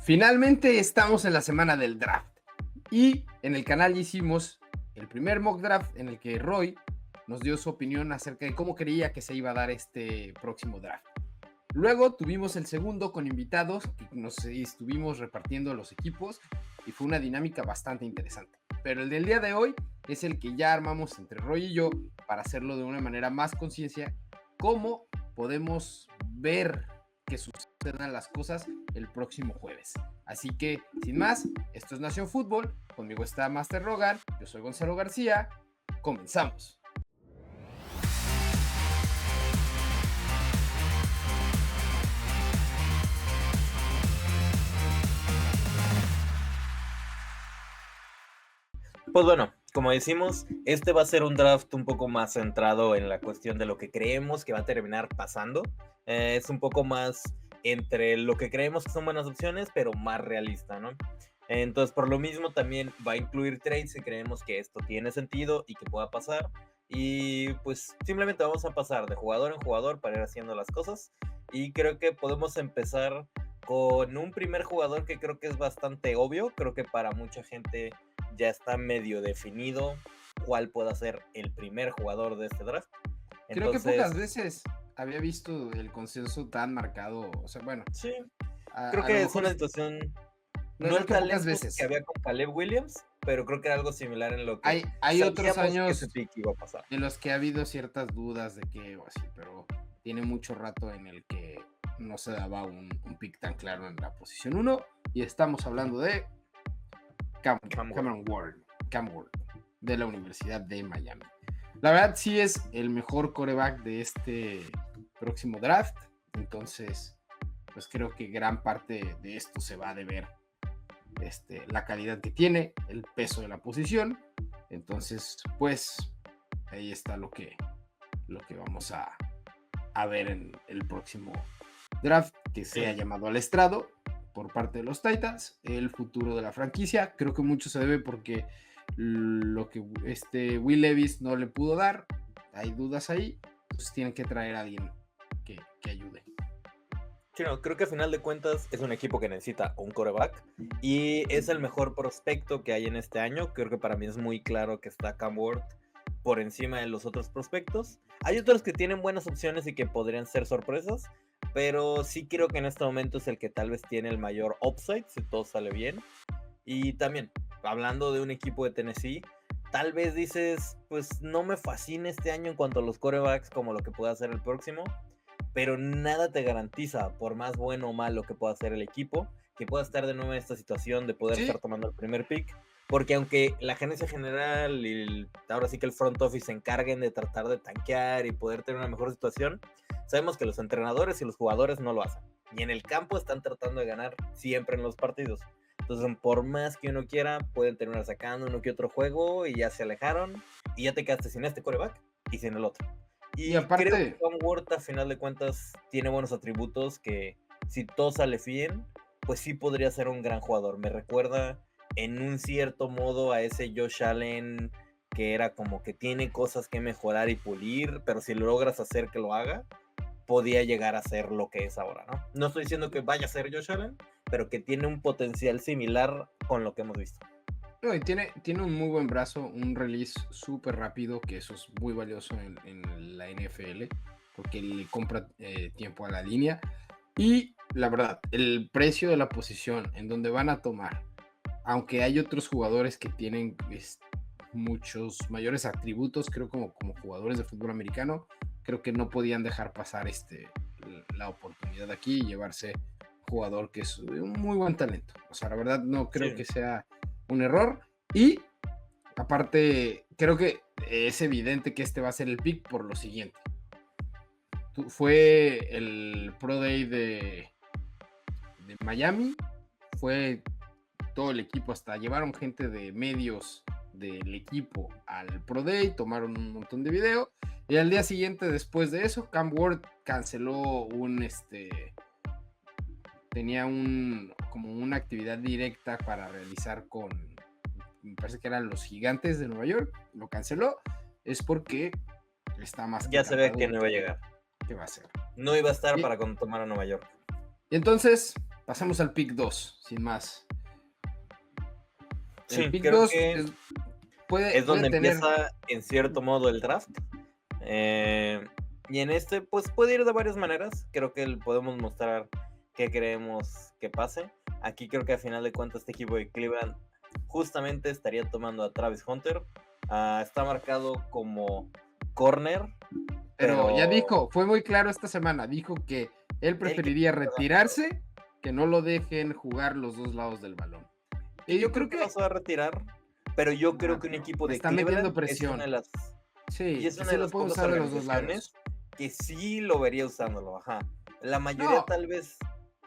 Finalmente estamos en la semana del draft y en el canal hicimos el primer mock draft en el que Roy nos dio su opinión acerca de cómo creía que se iba a dar este próximo draft. Luego tuvimos el segundo con invitados que nos estuvimos repartiendo los equipos y fue una dinámica bastante interesante. Pero el del día de hoy es el que ya armamos entre Roy y yo para hacerlo de una manera más conciencia, cómo podemos ver que sucedan las cosas el próximo jueves. Así que, sin más, esto es Nación Fútbol, conmigo está Master Rogan, yo soy Gonzalo García, comenzamos. Pues bueno, como decimos, este va a ser un draft un poco más centrado en la cuestión de lo que creemos que va a terminar pasando. Es un poco más entre lo que creemos que son buenas opciones, pero más realista, ¿no? Entonces, por lo mismo, también va a incluir trades si creemos que esto tiene sentido y que pueda pasar. Y pues simplemente vamos a pasar de jugador en jugador para ir haciendo las cosas. Y creo que podemos empezar con un primer jugador que creo que es bastante obvio. Creo que para mucha gente ya está medio definido cuál pueda ser el primer jugador de este draft. Creo que pocas veces había visto el consenso tan marcado. O sea, bueno. Sí, creo que es una situación. No el talento que había con Caleb Williams, pero creo que era algo similar en lo que hay otros años que ese pick iba a pasar. En los que ha habido ciertas dudas de que o así, pero tiene mucho rato en el que no se daba un pick tan claro en la posición 1 y estamos hablando de Cameron Ward de la Universidad de Miami. La verdad sí es el mejor quarterback de este próximo draft, entonces pues creo que gran parte de esto se va a deber la calidad que tiene, el peso de la posición. Entonces, pues ahí está lo que vamos a ver en el próximo draft que se ha llamado al estrado por parte de los Titans, el futuro de la franquicia. Creo que mucho se debe porque lo que Will Levis no le pudo dar, hay dudas ahí, entonces tienen que traer a alguien que ayude. Sí, no, creo que a final de cuentas es un equipo que necesita un quarterback y es el mejor prospecto que hay en este año. Creo que para mí es muy claro que está Cam Ward por encima de los otros prospectos. Hay otros que tienen buenas opciones y que podrían ser sorpresas, pero sí creo que en este momento es el que tal vez tiene el mayor upside si todo sale bien. Y también, hablando de un equipo de Tennessee, tal vez dices, pues no me fascina este año en cuanto a los quarterbacks como lo que pueda hacer el próximo, pero nada te garantiza, por más bueno o malo que pueda ser el equipo, que pueda estar de nuevo en esta situación de poder estar tomando el primer pick, porque aunque la gerencia general y ahora sí que el front office se encarguen de tratar de tanquear y poder tener una mejor situación, sabemos que los entrenadores y los jugadores no lo hacen, y en el campo están tratando de ganar siempre en los partidos. Entonces, por más que uno quiera, pueden terminar sacando uno que otro juego y ya se alejaron y ya te quedaste sin este quarterback y sin el otro. Y aparte, creo que Cam Ward, a final de cuentas, tiene buenos atributos que si todo sale bien, pues sí podría ser un gran jugador. Me recuerda en un cierto modo a ese Josh Allen que era como que tiene cosas que mejorar y pulir, pero si logras hacer que lo haga, podía llegar a ser lo que es ahora, ¿no? No estoy diciendo que vaya a ser Josh Allen, pero que tiene un potencial similar con lo que hemos visto. No, y tiene un muy buen brazo, un release súper rápido, que eso es muy valioso en la NFL, porque le compra tiempo a la línea. Y la verdad, el precio de la posición en donde van a tomar, aunque hay otros jugadores que tienen muchos mayores atributos, creo como jugadores de fútbol americano, creo que no podían dejar pasar la oportunidad aquí y llevarse jugador que es un muy buen talento. O sea, la verdad no creo que sea un error. Y aparte, creo que es evidente que este va a ser el pick por lo siguiente. Fue el Pro Day de Miami, fue todo el equipo, hasta llevaron gente de medios del equipo al Pro Day, tomaron un montón de video, y al día siguiente, después de eso, Cam Ward canceló tenía como una actividad directa para realizar con, me parece que eran los Gigantes de Nueva York, lo canceló, es porque está más ya se ve que no iba a llegar. ¿Qué va a hacer? No iba a estar para cuando tomara Nueva York. Y entonces, Pasamos al pick 2, sin más. El Sí, pick creo 2 que puede es donde tener... empieza en cierto modo el draft. Y en este, pues puede ir de varias maneras. Creo que podemos mostrar qué creemos que pase. Aquí creo que a final de cuentas este equipo de Cleveland justamente estaría tomando a Travis Hunter. Está marcado como corner, Pero ya pero dijo, fue muy claro esta semana, dijo que él él que preferiría retirarse que no lo dejen jugar los dos lados del balón. que Y yo yo creo creo que no que se va a retirar, pero yo creo que un pero equipo le de está metiendo Cleveland es una presión. de las Sí, es que una sí de lo las puede pocas usar de los dos organizaciones lados. que sí lo vería usándolo, ajá. La mayoría No, tal vez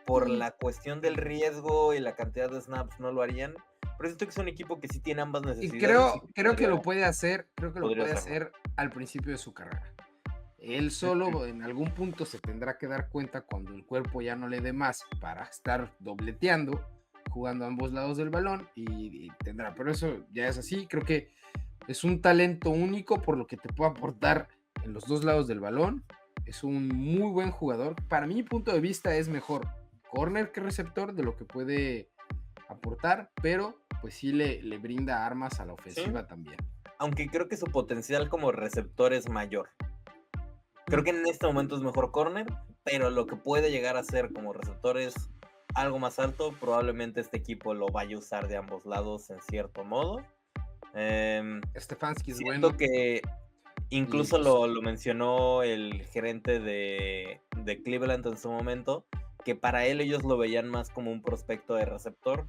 por la cuestión del riesgo y la cantidad de snaps no lo harían, pero siento que es un equipo que sí tiene ambas y necesidades y creo, que creo que lo puede hacer, podría hacerlo. al principio de su carrera. Él Ujú. solo en algún punto se tendrá que dar cuenta cuando el cuerpo ya no le dé más para estar dobleteando, jugando a ambos lados del balón y tendrá, pero eso ya es así, creo que es un talento único por lo que te puede aportar en los dos lados del balón, es un muy buen jugador, para mi punto de vista es mejor corner que receptor de lo que puede aportar, pero pues sí le brinda armas a la Sí, ofensiva también. aunque creo que su potencial como receptor es mayor. Creo que en este momento es mejor corner, pero lo que puede llegar a ser como receptor es algo más alto. Probablemente este equipo lo vaya a usar de ambos lados en cierto modo. Stefanski es Siento bueno que y incluso pues lo mencionó el gerente de Cleveland en su momento, que para él ellos lo veían más como un prospecto de receptor.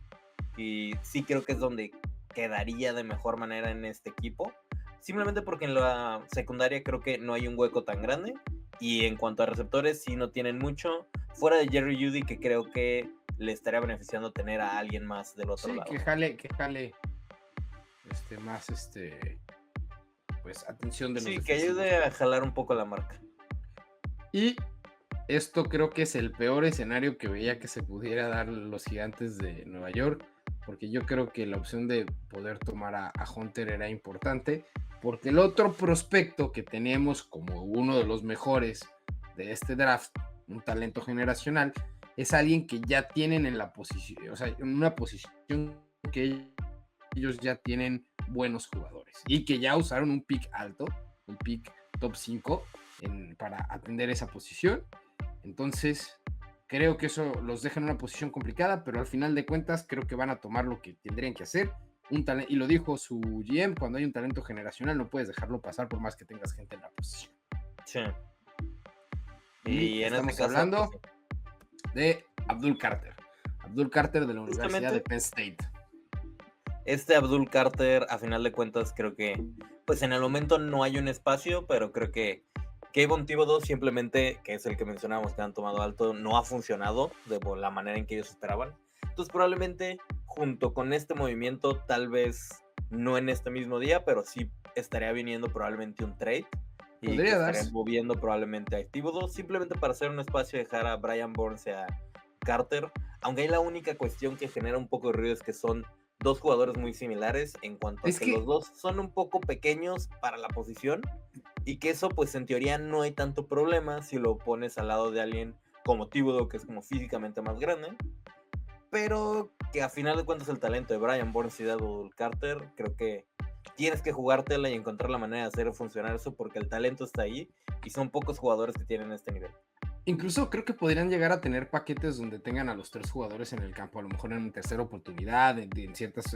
Y sí creo que es donde quedaría de mejor manera en este equipo. Simplemente porque en la secundaria creo que no hay un hueco tan grande. Y en cuanto a receptores, sí no tienen mucho. Fuera de Jerry Jeudy, que creo que le estaría beneficiando tener a alguien más del otro sí, lado. que jale más pues atención de los Sí, que defensivos. ayude a jalar un poco la marca. Y esto creo que es el peor escenario que veía que se pudiera dar los Gigantes de Nueva York, porque yo creo que la opción de poder tomar a Hunter era importante, porque el otro prospecto que tenemos como uno de los mejores de este draft, un talento generacional, es alguien que ya tienen en la posición, o sea, en una posición que ellos ya tienen buenos jugadores y que ya usaron un pick alto, un pick top 5 para atender esa posición. Entonces, creo que eso los deja en una posición complicada, pero al final de cuentas creo que van a tomar lo que tendrían que hacer. Y lo dijo su GM, cuando hay un talento generacional no puedes dejarlo pasar por más que tengas gente en la posición. Sí. Y Y en este estamos caso, pues, hablando de Abdul Carter. Abdul Carter de la Universidad de justamente Penn State. este Abdul Carter, a final de cuentas, creo que, pues en el momento no hay un espacio, pero creo que Kayvon Thibodeau simplemente, que es el que mencionábamos que han tomado alto, no ha funcionado de la manera en que ellos esperaban. Entonces probablemente junto con este movimiento, tal vez no en este mismo día, pero sí estaría viniendo probablemente un trade y que Podría estarían darse. moviendo probablemente a Thibodeau simplemente para hacer un espacio y dejar a Brian Burns y a Carter, aunque ahí la única cuestión que genera un poco de ruido es que son dos jugadores muy similares en cuanto a Es que los que dos son un poco pequeños para la posición y que eso pues en teoría no hay tanto problema si lo pones al lado de alguien como Thibodeau, que es como físicamente más grande, pero que a final de cuentas el talento de Brian Burns y de Abdul Carter, creo que tienes que jugártela y encontrar la manera de hacer funcionar eso porque el talento está ahí y son pocos jugadores que tienen este nivel. incluso creo que podrían llegar a tener paquetes donde tengan a los tres jugadores en el campo, a lo mejor en una tercera oportunidad, en ciertas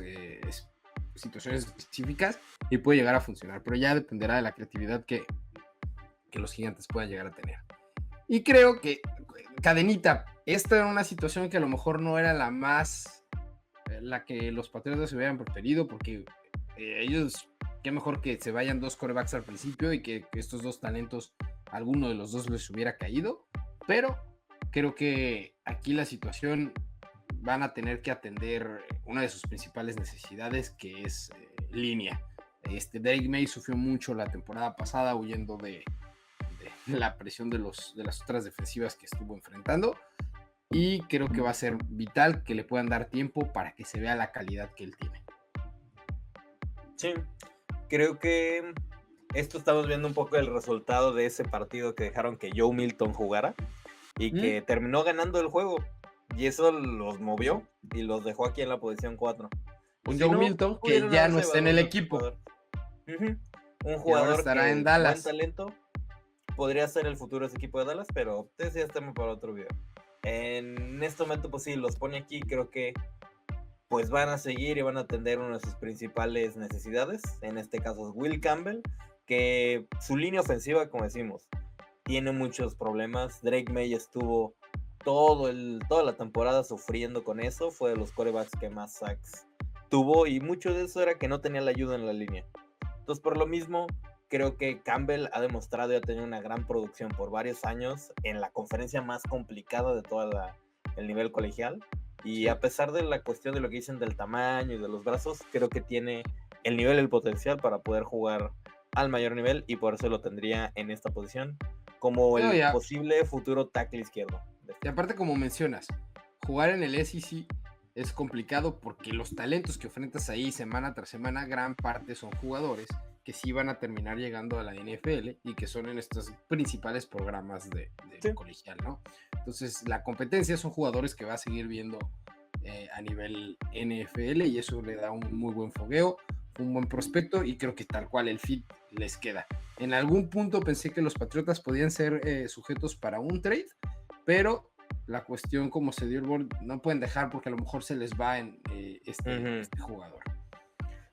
situaciones específicas, y puede llegar a funcionar, pero ya dependerá de la creatividad que los Gigantes puedan llegar a tener. Y creo que, cadenita, esta era una situación que a lo mejor no era la más, la que los Patriotas se hubieran preferido, porque ellos, qué mejor que se vayan dos quarterbacks al principio y que estos dos talentos, alguno de los dos les hubiera caído, pero creo que aquí la situación van a tener que atender una de sus principales necesidades, que es línea. Drake May sufrió mucho la temporada pasada huyendo de la presión de las otras defensivas que estuvo enfrentando, y creo que va a ser vital que le puedan dar tiempo para que se vea la calidad que él tiene. Sí, creo que esto estamos viendo un poco el resultado de ese partido que dejaron que Joe Milton jugara y que terminó ganando el juego. y eso los movió y los dejó aquí en la posición 4. Un Si Joe no, Milton que pudieron ya no haberse está en el llevado otro equipo. jugador. Un Y ahora jugador estará en que buen Dallas. talento, podría ser el futuro de ese equipo de Dallas, pero ese ya estamos para otro video. En este momento, pues sí, los pone aquí, creo que pues van a seguir y van a atender una de sus principales necesidades. En este caso es Will Campbell, que su línea ofensiva, como decimos, tiene muchos problemas. Drake May estuvo toda la temporada sufriendo con eso. Fue de los quarterbacks que más sacks tuvo y mucho de eso era que no tenía la ayuda en la línea. Entonces, por lo mismo, creo que Campbell ha demostrado y ha tenido una gran producción por varios años en la conferencia más complicada de todo el nivel colegial. Y Sí. a pesar de la cuestión de lo que dicen del tamaño y de los brazos, creo que tiene el nivel, el potencial para poder jugar al mayor nivel y por eso lo tendría en esta posición como No, el ya. posible futuro tackle izquierdo. Y aparte, como mencionas, jugar en el SEC es complicado porque los talentos que enfrentas ahí semana tras semana, gran parte son jugadores que sí van a terminar llegando a la NFL y que son en estos principales programas de Sí. colegial, ¿no? Entonces, la competencia son jugadores que va a seguir viendo a nivel NFL y eso le da un muy buen fogueo, un buen prospecto y creo que tal cual el fit les queda. En algún punto pensé que los Patriotas podían ser sujetos para un trade, pero la cuestión como se dio el board, no pueden dejar porque a lo mejor se les va en este jugador.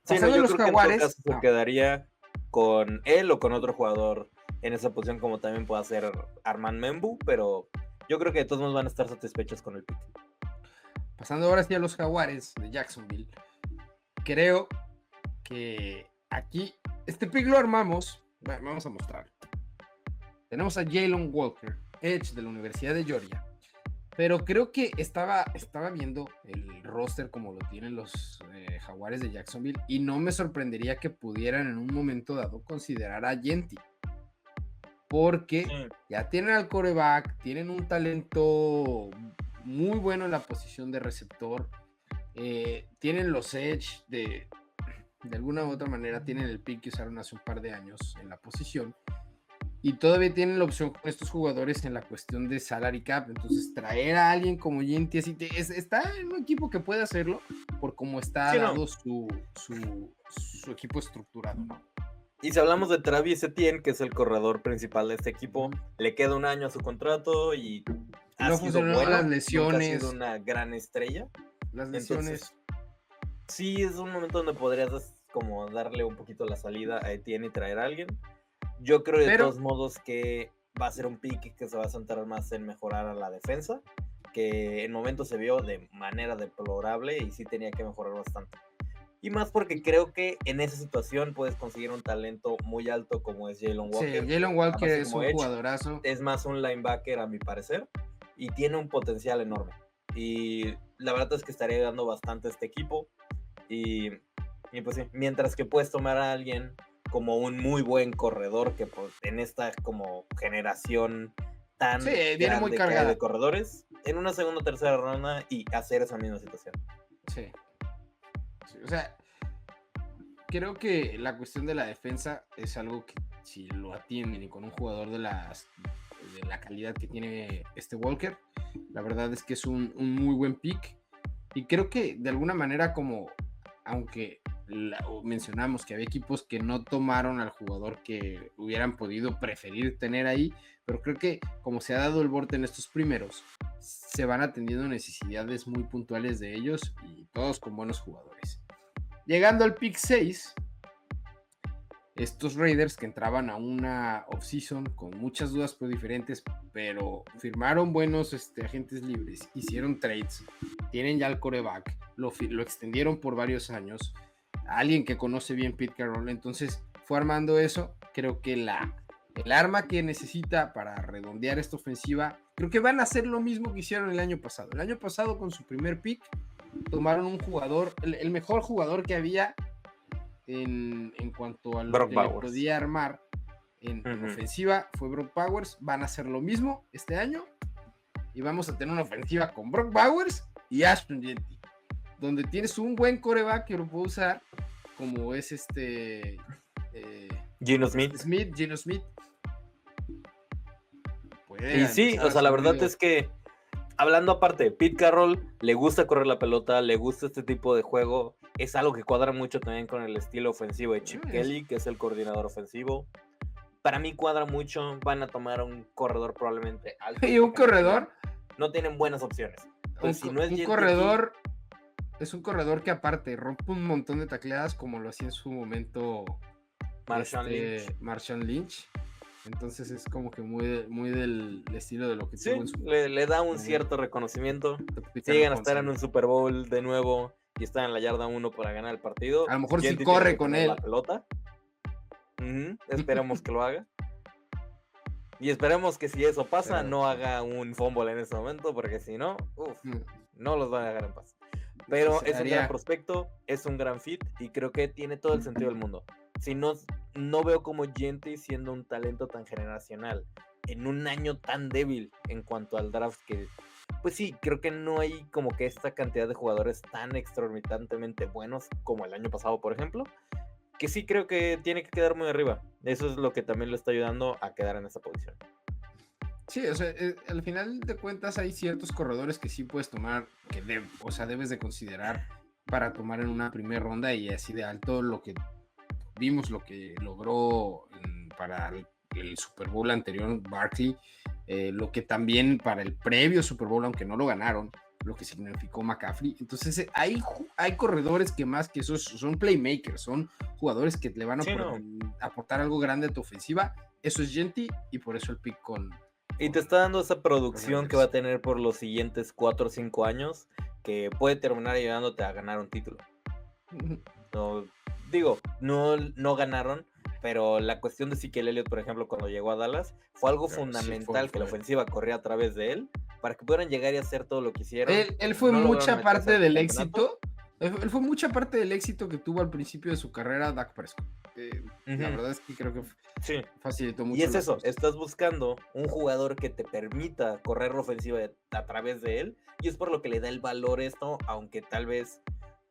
Sí, no, Pasando a yo los creo que en Jaguares, todo caso se quedaría con él o con otro jugador en esa posición, como también puede hacer Armand Membu, pero yo creo que todos nos van a estar satisfechos con el pick. pasando ahora sí a los Jaguares de Jacksonville, creo que aquí este pick lo armamos, vamos a mostrar. Tenemos a Jalen Walker, Edge de la Universidad de Georgia, pero creo que estaba viendo el roster como lo tienen los Jaguares de Jacksonville y no me sorprendería que pudieran en un momento dado considerar a Genti, porque ya tienen al quarterback, tienen un talento muy bueno en la posición de receptor, tienen los Edge de alguna u otra manera, tienen el pick que usaron hace un par de años en la posición. Y todavía tienen la opción con estos jugadores en la cuestión de salary cap. Entonces, traer a alguien como Genti así está en un equipo que puede hacerlo por cómo está dado su equipo estructurado, ¿no? Y si hablamos de Travis Etienne, que es el corredor principal de este equipo, le queda un año a su contrato y ha sido bueno. Las lesiones. Nunca ha sido una gran estrella. Las lesiones. Entonces, sí, es un momento donde podrías como darle un poquito la salida a Etienne y traer a alguien. Yo creo de todos modos que va a ser un pick que se va a centrar más en mejorar a la defensa, que en momentos se vio de manera deplorable y sí tenía que mejorar bastante. Y más porque creo que en esa situación puedes conseguir un talento muy alto como es Jalen Walker. Sí, Jalen Walker es un jugadorazo. Es más un linebacker a mi parecer y tiene un potencial enorme. Y la verdad es que estaría dando bastante a este equipo. Y pues sí, mientras que puedes tomar a alguien como un muy buen corredor que pues, en esta como generación tan viene muy cargada de corredores en una segunda o tercera ronda y hacer esa misma situación. Sí, o sea, creo que la cuestión de la defensa es algo que si lo atienden y con un jugador de la calidad que tiene este Walker, la verdad es que es un muy buen pick y creo que de alguna manera como aunque mencionamos que había equipos que no tomaron al jugador que hubieran podido preferir tener ahí, pero creo que como se ha dado el bote en estos primeros, se van atendiendo necesidades muy puntuales de ellos y todos con buenos jugadores. Llegando al pick 6, estos Raiders que entraban a una off-season con muchas dudas pero diferentes, pero firmaron buenos agentes libres, hicieron trades, tienen ya el quarterback, lo extendieron por varios años, alguien que conoce bien Pete Carroll, entonces fue armando eso. Creo que el arma que necesita para redondear esta ofensiva, creo que van a hacer lo mismo que hicieron el año pasado. El año pasado con su primer pick tomaron un jugador, el mejor jugador que había en cuanto a lo que le podía armar en ofensiva fue Brock Bowers. Van a hacer lo mismo este año y vamos a tener una ofensiva con Brock Bowers y Ashton Jeanty, donde tienes un buen quarterback que lo puede usar como es Geno Smith. Geno Smith. Y sí, o sea, la verdad es que hablando aparte, Pete Carroll le gusta correr la pelota, le gusta este tipo de juego. Es algo que cuadra mucho también con el estilo ofensivo de Chip Kelly, que es el coordinador ofensivo. Para mí cuadra mucho. Van a tomar un corredor probablemente alto. Y un corredor. No tienen buenas opciones. Entonces, si no es un corredor. Es un corredor que aparte rompe un montón de tacleadas como lo hacía en su momento Marshawn Lynch. Entonces es como que muy del estilo de lo que tuvo en su le da un cierto reconocimiento. Si llegan a estar en un Super Bowl de nuevo y están en la yarda 1 para ganar el partido, a lo mejor sí corre con él la pelota. Esperemos que lo haga. Y esperemos que si eso pasa, no haga un fumble en ese momento, porque si no, no los van a dejar en paz. Pero es un gran prospecto, es un gran fit y creo que tiene todo el sentido del mundo. Si no veo como Gentry siendo un talento tan generacional en un año tan débil en cuanto al draft, que pues sí, creo que no hay como que esta cantidad de jugadores tan exorbitantemente buenos como el año pasado, por ejemplo, que sí creo que tiene que quedar muy arriba. Eso es lo que también le está ayudando a quedar en esa posición. Sí, o sea, al final de cuentas hay ciertos corredores que sí puedes tomar, que debes de considerar para tomar en una primera ronda, y así de alto lo que vimos, lo que logró para el Super Bowl anterior Barkley, lo que también para el previo Super Bowl, aunque no lo ganaron, lo que significó McCaffrey. Entonces hay corredores que más que eso son playmakers, son jugadores que le van a aportar algo grande a tu ofensiva. Eso es Gentry y por eso el pick con... Y te está dando esa producción que va a tener por los siguientes 4 o 5 años, que puede terminar ayudándote a ganar un título. No ganaron, pero la cuestión de Ezekiel Elliott, por ejemplo, cuando llegó a Dallas, fue algo fundamental, que la ofensiva corría a través de él, para que pudieran llegar y hacer todo lo que hicieron. Él fue mucha parte del éxito. Él fue mucha parte del éxito que tuvo al principio de su carrera Dak Prescott. La verdad es que creo que facilitó mucho. Y es eso, estás buscando un jugador que te permita correr la ofensiva a través de él, y es por lo que le da el valor esto, aunque tal vez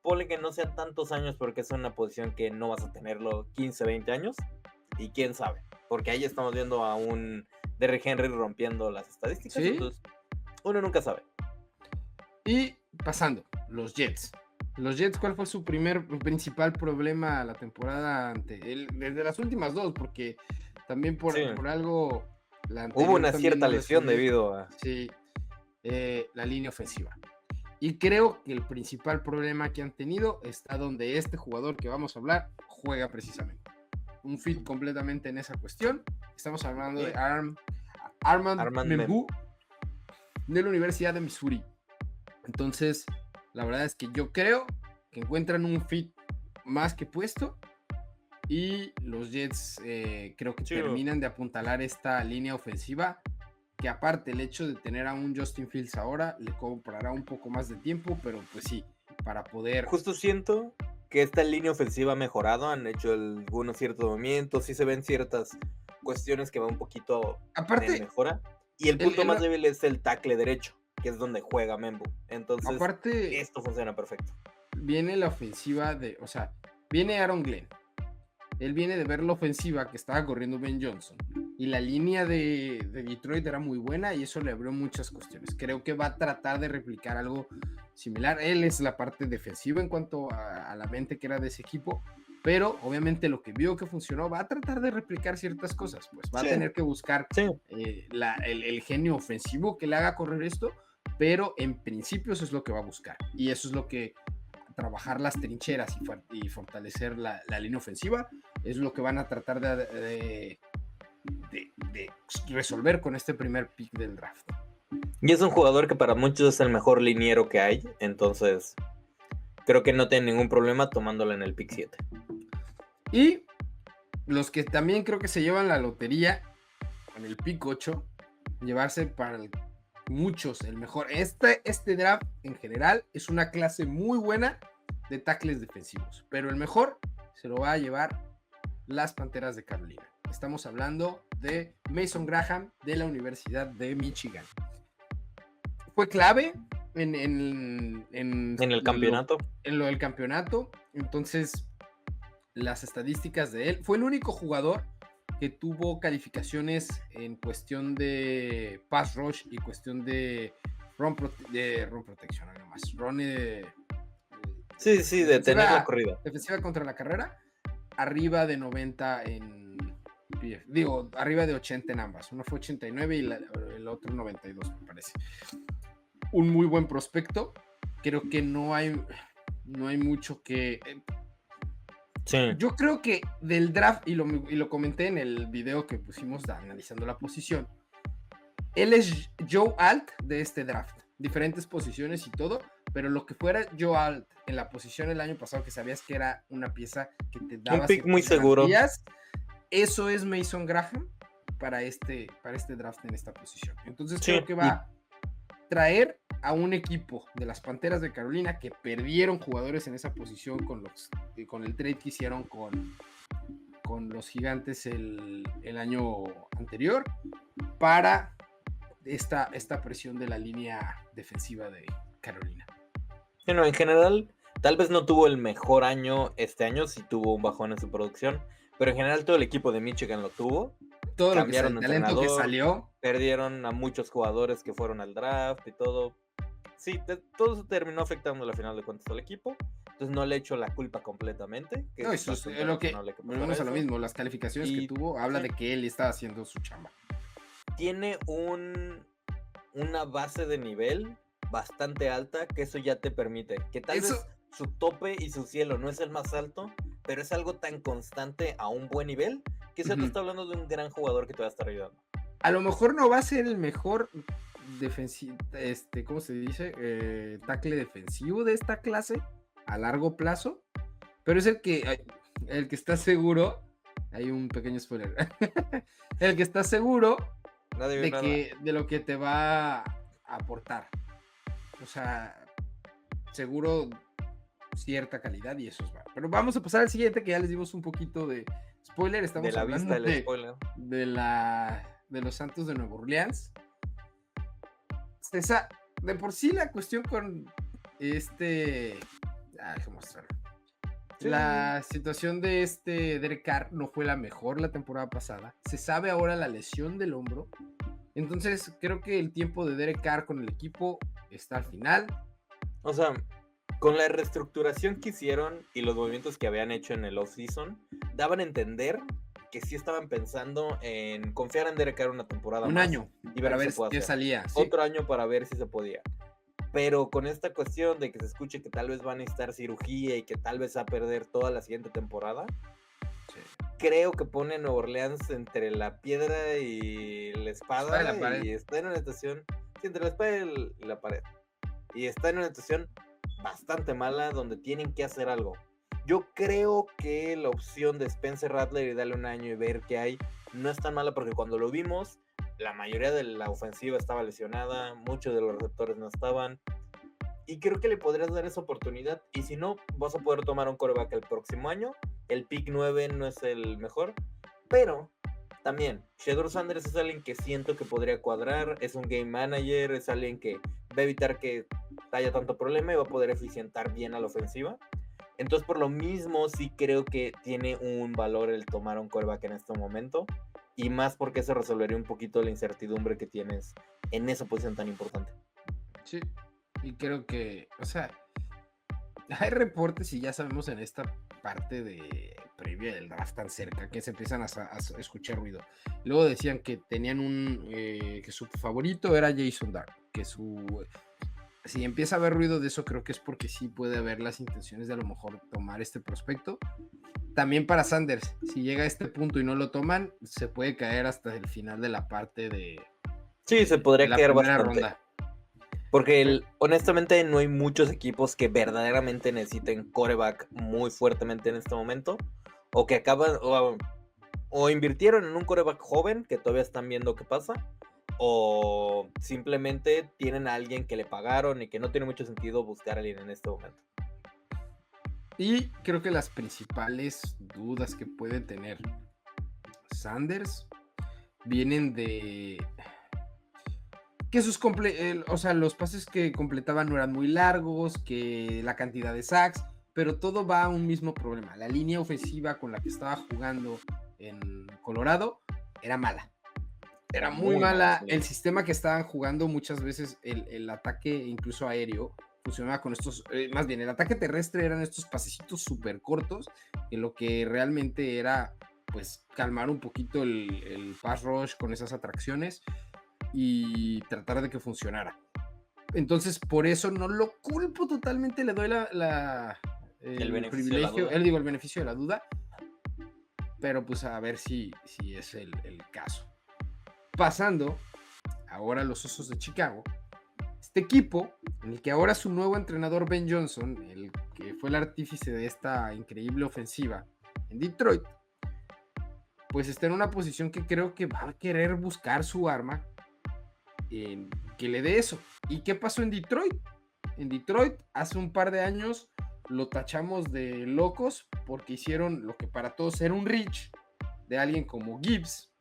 ponle que no sea tantos años, porque es una posición que no vas a tenerlo 15, 20 años, y quién sabe, porque ahí estamos viendo a un Derrick Henry rompiendo las estadísticas, entonces uno nunca sabe. Y pasando, los Jets, ¿cuál fue su principal problema la temporada desde las últimas dos? Porque también por algo hubo una cierta lesión debido a la línea ofensiva. Y creo que el principal problema que han tenido está donde este jugador que vamos a hablar juega precisamente. Un fit completamente en esa cuestión. Estamos hablando de Armand Membu de la Universidad de Missouri. Entonces, la verdad es que yo creo que encuentran un fit más que puesto, y los Jets creo que terminan de apuntalar esta línea ofensiva, que aparte el hecho de tener a un Justin Fields ahora le comprará un poco más de tiempo, pero pues sí, para poder... Justo siento que esta línea ofensiva ha mejorado, han hecho algunos ciertos movimientos, sí se ven ciertas cuestiones que van un poquito aparte, mejora, y el punto más débil es el tackle derecho, que es donde juega Membu. Entonces, aparte, esto funciona perfecto. Viene la ofensiva viene Aaron Glenn. Él viene de ver la ofensiva que estaba corriendo Ben Johnson, y la línea de Detroit era muy buena, y eso le abrió muchas cuestiones. Creo que va a tratar de replicar algo similar. Él es la parte defensiva en cuanto a la mente que era de ese equipo, pero obviamente lo que vio que funcionó, va a tratar de replicar ciertas cosas, pues va a tener que buscar el genio ofensivo que le haga correr esto, pero en principio eso es lo que va a buscar, y eso es lo que trabajar las trincheras y fortalecer la línea ofensiva es lo que van a tratar de resolver con este primer pick del draft. Y es un jugador que para muchos es el mejor liniero que hay, entonces creo que no tienen ningún problema tomándolo en el pick 7. Y los que también creo que se llevan la lotería con el pick 8, llevarse para muchos el mejor. Este draft en general es una clase muy buena de tackles defensivos, pero el mejor se lo va a llevar las Panteras de Carolina. Estamos hablando de Mason Graham de la Universidad de Michigan. Fue clave en el campeonato. En lo del campeonato. Entonces, las estadísticas de él, fue el único jugador que tuvo calificaciones en cuestión de pass rush y cuestión de run protection, no más. Sí, de tener la corrida. Defensiva contra la carrera, arriba de 90 en PF. Digo, arriba de 80 en ambas. Uno fue 89 y el otro 92, me parece. Un muy buen prospecto. Creo que no hay mucho que... Sí. Yo creo que del draft, y lo comenté en el video que pusimos analizando la posición, él es Joe Alt de este draft. Diferentes posiciones y todo, pero lo que fuera Joe Alt en la posición el año pasado, que sabías que era una pieza que te daba... Un pick muy seguro. Eso es Mason Graham para este draft en esta posición. Entonces creo que va a traer a un equipo de las Panteras de Carolina que perdieron jugadores en esa posición con el trade que hicieron con los Gigantes el año anterior, para esta presión de la línea defensiva de Carolina. Bueno, en general, tal vez no tuvo el mejor año este año, sí tuvo un bajón en su producción, pero en general todo el equipo de Michigan lo tuvo. Todo cambiaron el talento que salió. Perdieron a muchos jugadores que fueron al draft y todo. Sí, todo eso terminó afectando al final de cuentas al equipo. Entonces no le echo la culpa completamente. No, eso es lo que volvemos a lo mismo. Las calificaciones que tuvo habla de que él está haciendo su chamba. Tiene una base de nivel bastante alta, que eso ya te permite que tal vez su tope y su cielo no es el más alto, pero es algo tan constante a un buen nivel que eso te está hablando de un gran jugador que te va a estar ayudando. A lo mejor no va a ser el mejor ¿cómo se dice? Tackle defensivo de esta clase a largo plazo, pero es el que está seguro. Hay un pequeño spoiler. El que está seguro de lo que te va a aportar. O sea, seguro cierta calidad, y eso es bueno. Pero vamos a pasar al siguiente, que ya les dimos un poquito de spoiler. Estamos hablando de los Santos de Nueva Orleans. De por sí la cuestión con déjame mostrarlo. Sí. La situación de Derek Carr no fue la mejor la temporada pasada. Se sabe ahora la lesión del hombro. Entonces creo que el tiempo de Derek Carr con el equipo está al final. O sea, con la reestructuración que hicieron y los movimientos que habían hecho en el offseason, daban a entender que sí estaban pensando en confiar en Derek Carr una temporada más. Un año. Y para ver qué salía. ¿Sí? Otro año para ver si se podía. Pero con esta cuestión de que se escuche que tal vez van a necesitar cirugía y que tal vez va a perder toda la siguiente temporada, creo que pone a Nueva Orleans entre la piedra y la espada, y está en una situación, entre la espada y la pared, y está en una situación bastante mala donde tienen que hacer algo. Yo creo que la opción de Spencer Rattler y darle un año y ver qué hay no es tan mala, porque cuando lo vimos la mayoría de la ofensiva estaba lesionada, muchos de los receptores no estaban, y creo que le podrías dar esa oportunidad. Y si no, vas a poder tomar un quarterback el próximo año. El pick 9 no es el mejor, pero también Shedeur Sanders es alguien que siento que podría cuadrar, es un game manager, es alguien que va a evitar que haya tanto problema y va a poder eficientar bien a la ofensiva. Entonces, por lo mismo, sí creo que tiene un valor el tomar un quarterback en este momento, y más porque eso resolvería un poquito la incertidumbre que tienes en esa posición tan importante. Sí, y creo que, o sea, hay reportes, y ya sabemos en esta parte de previa del draft tan cerca, que se empiezan a escuchar ruido. Luego decían que tenían que su favorito era Jason Dark, que si empieza a haber ruido de eso, creo que es porque sí puede haber las intenciones de a lo mejor tomar este prospecto. También para Sanders, si llega a este punto y no lo toman, se puede caer hasta el final de la parte de... Sí, se podría caer bastante. Ronda. Porque honestamente no hay muchos equipos que verdaderamente necesiten quarterback muy fuertemente en este momento, o que acaban o invirtieron en un quarterback joven que todavía están viendo qué pasa, o simplemente tienen a alguien que le pagaron y que no tiene mucho sentido buscar a alguien en este momento. Y creo que las principales dudas que puede tener Sanders vienen de que los pases que completaban no eran muy largos, que la cantidad de sacks, pero todo va a un mismo problema. La línea ofensiva con la que estaba jugando en Colorado era mala. era muy mala. El sistema que estaban jugando muchas veces, el ataque incluso aéreo, funcionaba con estos, más bien el ataque terrestre eran estos pasecitos súper cortos, que lo que realmente era pues calmar un poquito el pass rush con esas atracciones y tratar de que funcionara. Entonces por eso no lo culpo totalmente, le doy el privilegio, el beneficio de la duda, pero pues a ver si es el caso. Pasando ahora a los Osos de Chicago, este equipo, en el que ahora su nuevo entrenador Ben Johnson, el que fue el artífice de esta increíble ofensiva en Detroit, pues está en una posición que creo que va a querer buscar su arma que le dé eso. ¿Y qué pasó en Detroit? En Detroit hace un par de años lo tachamos de locos porque hicieron lo que para todos era un reach de alguien como Gibbs,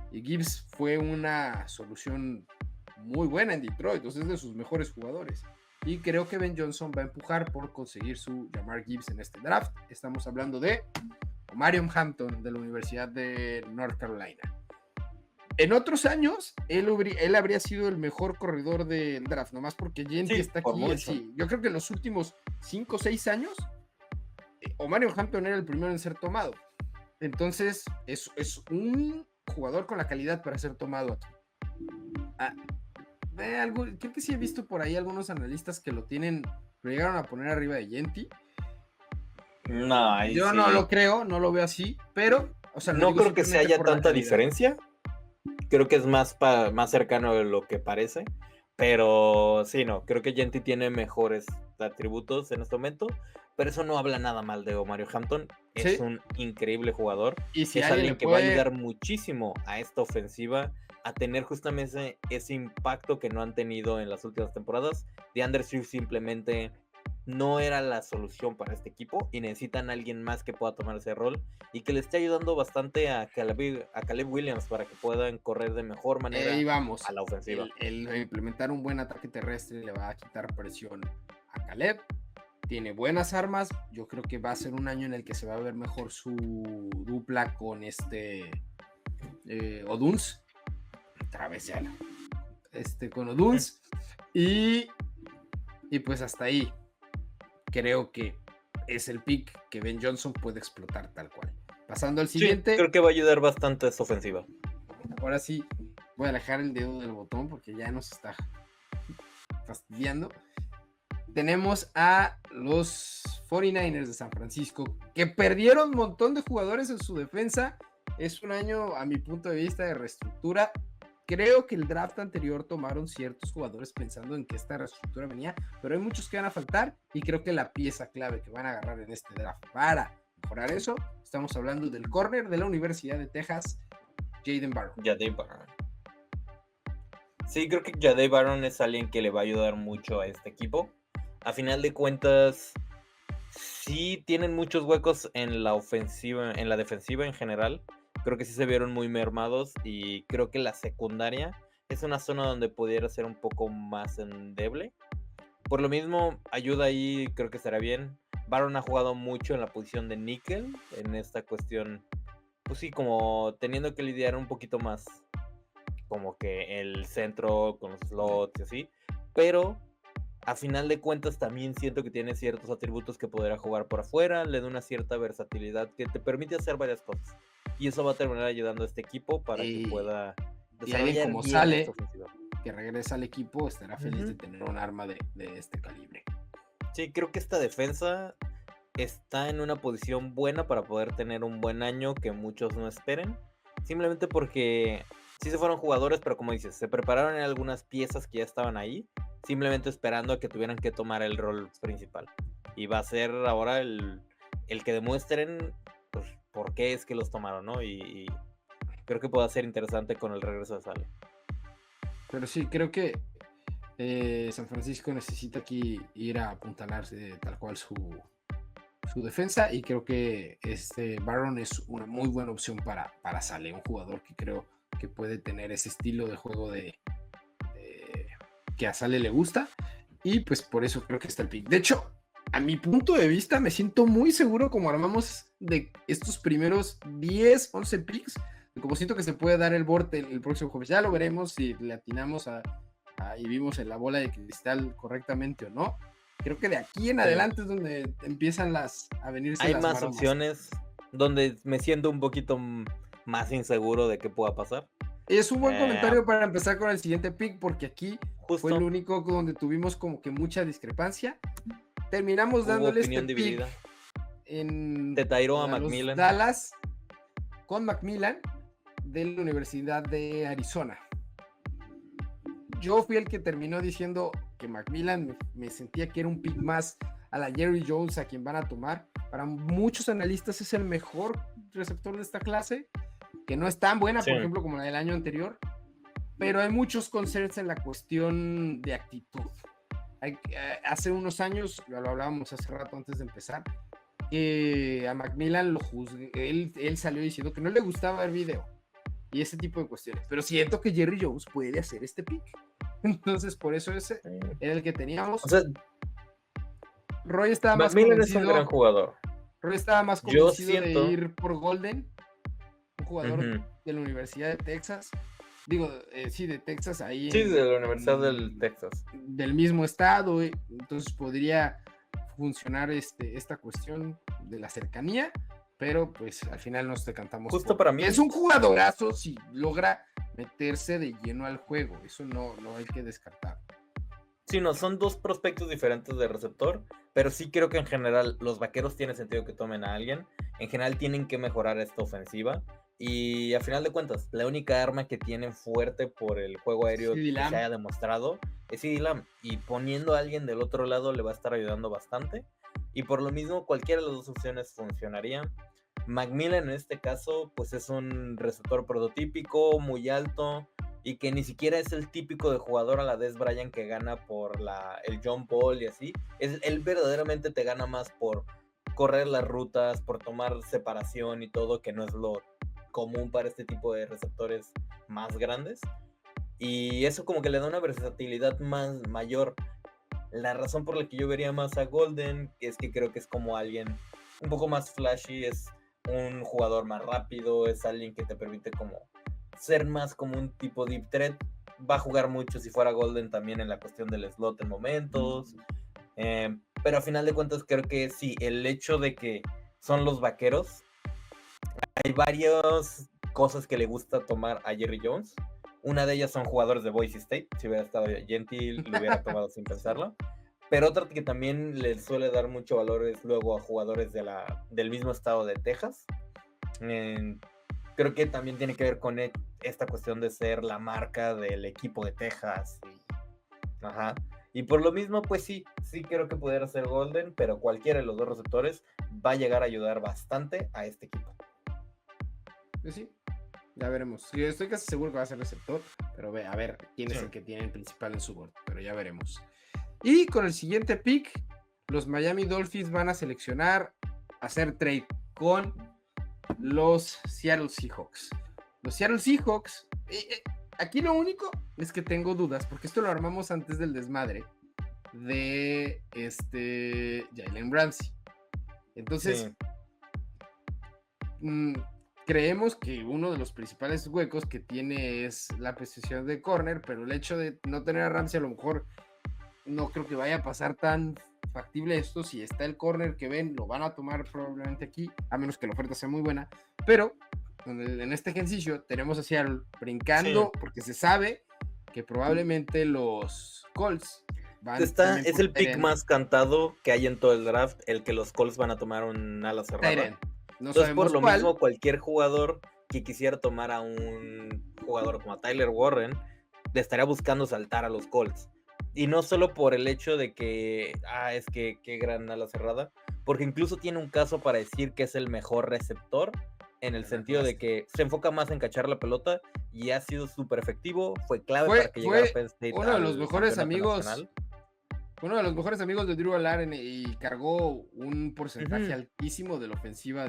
y Gibbs fue una solución muy buena en Detroit, entonces es de sus mejores jugadores. Y creo que Ben Johnson va a empujar por conseguir su Jahmyr Gibbs en este draft. Estamos hablando de Omarion Hampton de la Universidad de North Carolina. En otros años, él habría sido el mejor corredor del draft, nomás porque Jeanty está aquí. Así. Yo creo que en los últimos 5 o 6 años, Omarion Hampton era el primero en ser tomado. Entonces, es un jugador con la calidad para ser tomado aquí. Creo que sí he visto por ahí algunos analistas que lo llegaron a poner arriba de Jeanty. No, yo no lo creo, no lo veo así, pero o sea, no creo que se haya tanta diferencia. Creo que es más cercano de lo que parece, pero sí, no, creo que Jeanty tiene mejores atributos en este momento, pero eso no habla nada mal de Omarion Hampton. Es un increíble jugador, y si es alguien que va a ayudar muchísimo a esta ofensiva a tener justamente ese impacto que no han tenido en las últimas temporadas. DeAndre Swift simplemente no era la solución para este equipo y necesitan a alguien más que pueda tomar ese rol y que le esté ayudando bastante a Caleb Williams para que puedan correr de mejor manera a la ofensiva. El implementar un buen ataque terrestre le va a quitar presión a Caleb. Tiene buenas armas. Yo creo que va a ser un año en el que se va a ver mejor su dupla con Oduns. Otra vez ya con Oduns. Y pues hasta ahí. Creo que es el pick que Ben Johnson puede explotar tal cual. Pasando al siguiente. Sí, creo que va a ayudar bastante a esta ofensiva. Ahora sí, voy a alejar el dedo del botón porque ya nos está fastidiando. Tenemos a los 49ers de San Francisco, que perdieron un montón de jugadores en su defensa. Es un año, a mi punto de vista, de reestructura. Creo que el draft anterior tomaron ciertos jugadores pensando en que esta reestructura venía, pero hay muchos que van a faltar y creo que la pieza clave que van a agarrar en este draft para mejorar eso, estamos hablando del corner de la Universidad de Texas, Jayden Barron. Sí, creo que Jahdae Barron es alguien que le va a ayudar mucho a este equipo. A final de cuentas, sí tienen muchos huecos en la ofensiva, en la defensiva en general. Creo que sí se vieron muy mermados y creo que la secundaria es una zona donde pudiera ser un poco más endeble. Por lo mismo, ayuda ahí, creo que estará bien. Barron ha jugado mucho en la posición de níquel, en esta cuestión, pues sí, como teniendo que lidiar un poquito más como que el centro con los slots y así, pero a final de cuentas también siento que tiene ciertos atributos que podrá jugar por afuera, le da una cierta versatilidad que te permite hacer varias cosas. Y eso va a terminar ayudando a este equipo para que pueda desarrollar como bien Sale, que regresa al equipo, estará feliz de tener un arma de este calibre. Sí, creo que esta defensa está en una posición buena para poder tener un buen año que muchos no esperen. Simplemente porque sí se fueron jugadores, pero como dices, se prepararon en algunas piezas que ya estaban ahí, simplemente esperando a que tuvieran que tomar el rol principal. Y va a ser ahora el que demuestren pues, por qué es que los tomaron, ¿no? Y creo que puede ser interesante con el regreso de Sale. Pero sí, creo que San Francisco necesita aquí ir a apuntalarse tal cual su defensa, y creo que Barron es una muy buena opción para Sale, un jugador que creo que puede tener ese estilo de juego que a Sale le gusta, y pues por eso creo que está el pick. De hecho, a mi punto de vista, me siento muy seguro como armamos de estos primeros 10, 11 picks, Y como siento que se puede dar el board el próximo jueves, ya lo veremos si le atinamos y vimos en la bola de cristal correctamente o no. Creo que de aquí en adelante es donde empiezan a venirse Hay las más maromas. opciones donde me siento un poquito más inseguro de qué pueda pasar. Es un buen comentario para empezar con el siguiente pick, porque aquí Justo fue el único donde tuvimos como que mucha discrepancia. Terminamos dándole este pick dividida. en Te tairó a los Macmillan. Dallas con Macmillan de la Universidad de Arizona. Yo fui el que terminó diciendo que Macmillan me sentía que era un pick más a la Jerry Jones, a quien van a tomar. Para muchos analistas es el mejor receptor de esta clase, que no es tan buena, por ejemplo, como la del año anterior, pero hay muchos concerns en la cuestión de actitud. Hace unos años, lo hablábamos hace rato antes de empezar, que a Macmillan lo juzgué, él salió diciendo que no le gustaba ver video y ese tipo de cuestiones, pero siento que Jerry Jones puede hacer este pick, entonces por eso ese era el que teníamos. O sea, Roy estaba más Macmillan es un gran jugador. Roy estaba más convencido de ir por Golden, un jugador de la Universidad de Texas. Digo, sí, de Texas, ahí. Sí, de la Universidad del Texas. Del mismo estado, entonces podría funcionar esta cuestión de la cercanía, pero pues al final nos decantamos. Justo para mí. Es un jugadorazo si logra meterse de lleno al juego, eso no hay que descartar. Sí, no, son dos prospectos diferentes de receptor, pero sí creo que en general los Vaqueros tiene sentido que tomen a alguien. En general tienen que mejorar esta ofensiva. Y a final de cuentas, la única arma que tienen fuerte por el juego aéreo que se haya demostrado es CeeDee Lamb. Y poniendo a alguien del otro lado le va a estar ayudando bastante. Y por lo mismo, cualquiera de las dos opciones funcionaría. Macmillan en este caso, pues es un receptor prototípico, muy alto, y que ni siquiera es el típico de jugador a la Dez Bryant que gana por el jump ball y así. Él verdaderamente te gana más por correr las rutas, por tomar separación y todo, que no es lo común para este tipo de receptores más grandes. Y eso como que le da una versatilidad mayor. La razón por la que yo vería más a Golden es que creo que es como alguien un poco más flashy, es un jugador más rápido, es alguien que te permite como ser más como un tipo deep threat. Va a jugar mucho si fuera Golden también en la cuestión del slot en momentos. Pero a final de cuentas creo que sí, el hecho de que son los Vaqueros, hay varias cosas que le gusta tomar a Jerry Jones. Una de ellas son jugadores de Boise State. Si hubiera estado Gentil, lo hubiera tomado sin pensarlo. Pero otra que también le suele dar mucho valor es luego a jugadores del mismo estado de Texas. Creo que también tiene que ver con esta cuestión de ser la marca del equipo de Texas. Y por lo mismo, pues sí creo que pudiera ser Golden, pero cualquiera de los dos receptores va a llegar a ayudar bastante a este equipo. Pues sí, ya veremos. Yo estoy casi seguro que va a ser receptor, pero a ver quién es el que tiene el principal en su board, pero ya veremos. Y con el siguiente pick, los Miami Dolphins van a seleccionar, hacer trade con los Seattle Seahawks. Los Seattle Seahawks, aquí lo único es que tengo dudas, porque esto lo armamos antes del desmadre de Jalen Ramsey. Entonces, creemos que uno de los principales huecos que tiene es la posición de corner, pero el hecho de no tener a Ramsey a lo mejor no creo que vaya a pasar tan factible esto. Si está el corner que ven, lo van a tomar probablemente aquí, a menos que la oferta sea muy buena, pero en este ejercicio tenemos a Seattle brincando, porque se sabe que probablemente los Colts es el pick más cantado que hay en todo el draft, el que los Colts van a tomar un ala cerrada. Entonces, por lo mismo, cualquier jugador que quisiera tomar a un jugador como a Tyler Warren le estaría buscando saltar a los Colts. Y no solo por el hecho de que, es que qué gran ala cerrada, porque incluso tiene un caso para decir que es el mejor receptor, en el sentido de que se enfoca más en cachar la pelota y ha sido súper efectivo, fue clave para que llegara a Penn State. Uno de los mejores amigos de Drew Allen y cargó un porcentaje altísimo de la ofensiva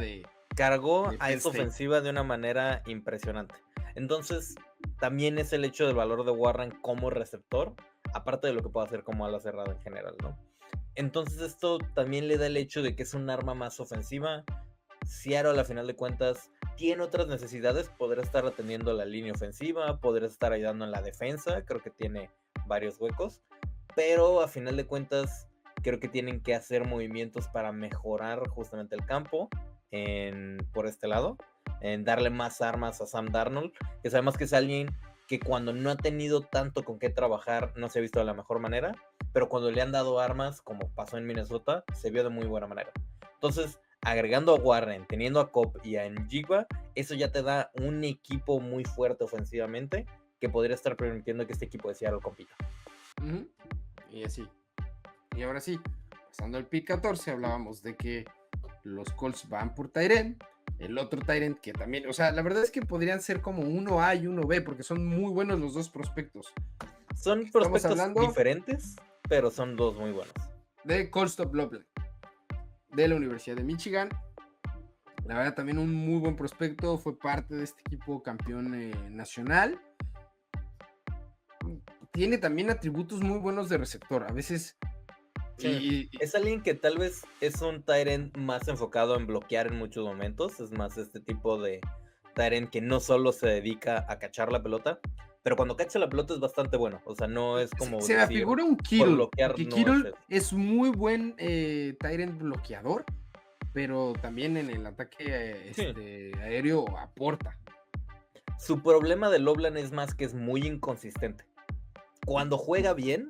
cargó a esa ofensiva de una manera impresionante. Entonces, también es el hecho del valor de Warren como receptor, aparte de lo que puede hacer como ala cerrada en general, ¿no? Entonces esto también le da el hecho de que es un arma más ofensiva. Seattle, a final de cuentas, tiene otras necesidades, podrá estar atendiendo la línea ofensiva, podrá estar ayudando en la defensa, creo que tiene varios huecos, pero a final de cuentas creo que tienen que hacer movimientos para mejorar justamente el campo por este lado, en darle más armas a Sam Darnold, que sabemos que es alguien que cuando no ha tenido tanto con qué trabajar no se ha visto de la mejor manera, pero cuando le han dado armas, como pasó en Minnesota, se vio de muy buena manera. Entonces, agregando a Warren, teniendo a Cobb y a Njigba, eso ya te da un equipo muy fuerte ofensivamente que podría estar permitiendo que este equipo de Seattle compita. Y así. Y ahora sí, pasando al pick 14, hablábamos de que los Colts van por Tyren. El otro Tyren que también, o sea, la verdad es que podrían ser como uno A y uno B, porque son muy buenos los dos prospectos. Son prospectos diferentes, pero son dos muy buenos. De Colston Loveland, de la Universidad de Michigan. La verdad, también un muy buen prospecto. Fue parte de este equipo campeón nacional. Tiene también atributos muy buenos de receptor. A veces... Sí, es alguien que tal vez es un tight end más enfocado en bloquear en muchos momentos. Es más este tipo de tight end que no solo se dedica a cachar la pelota, pero cuando cacha la pelota es bastante bueno. O sea, no es como se me figura un Kittle, bloquear, porque Kittle es muy buen tight end bloqueador, pero también en el ataque aéreo aporta. Su problema de Loveland es más que es muy inconsistente. Cuando juega bien,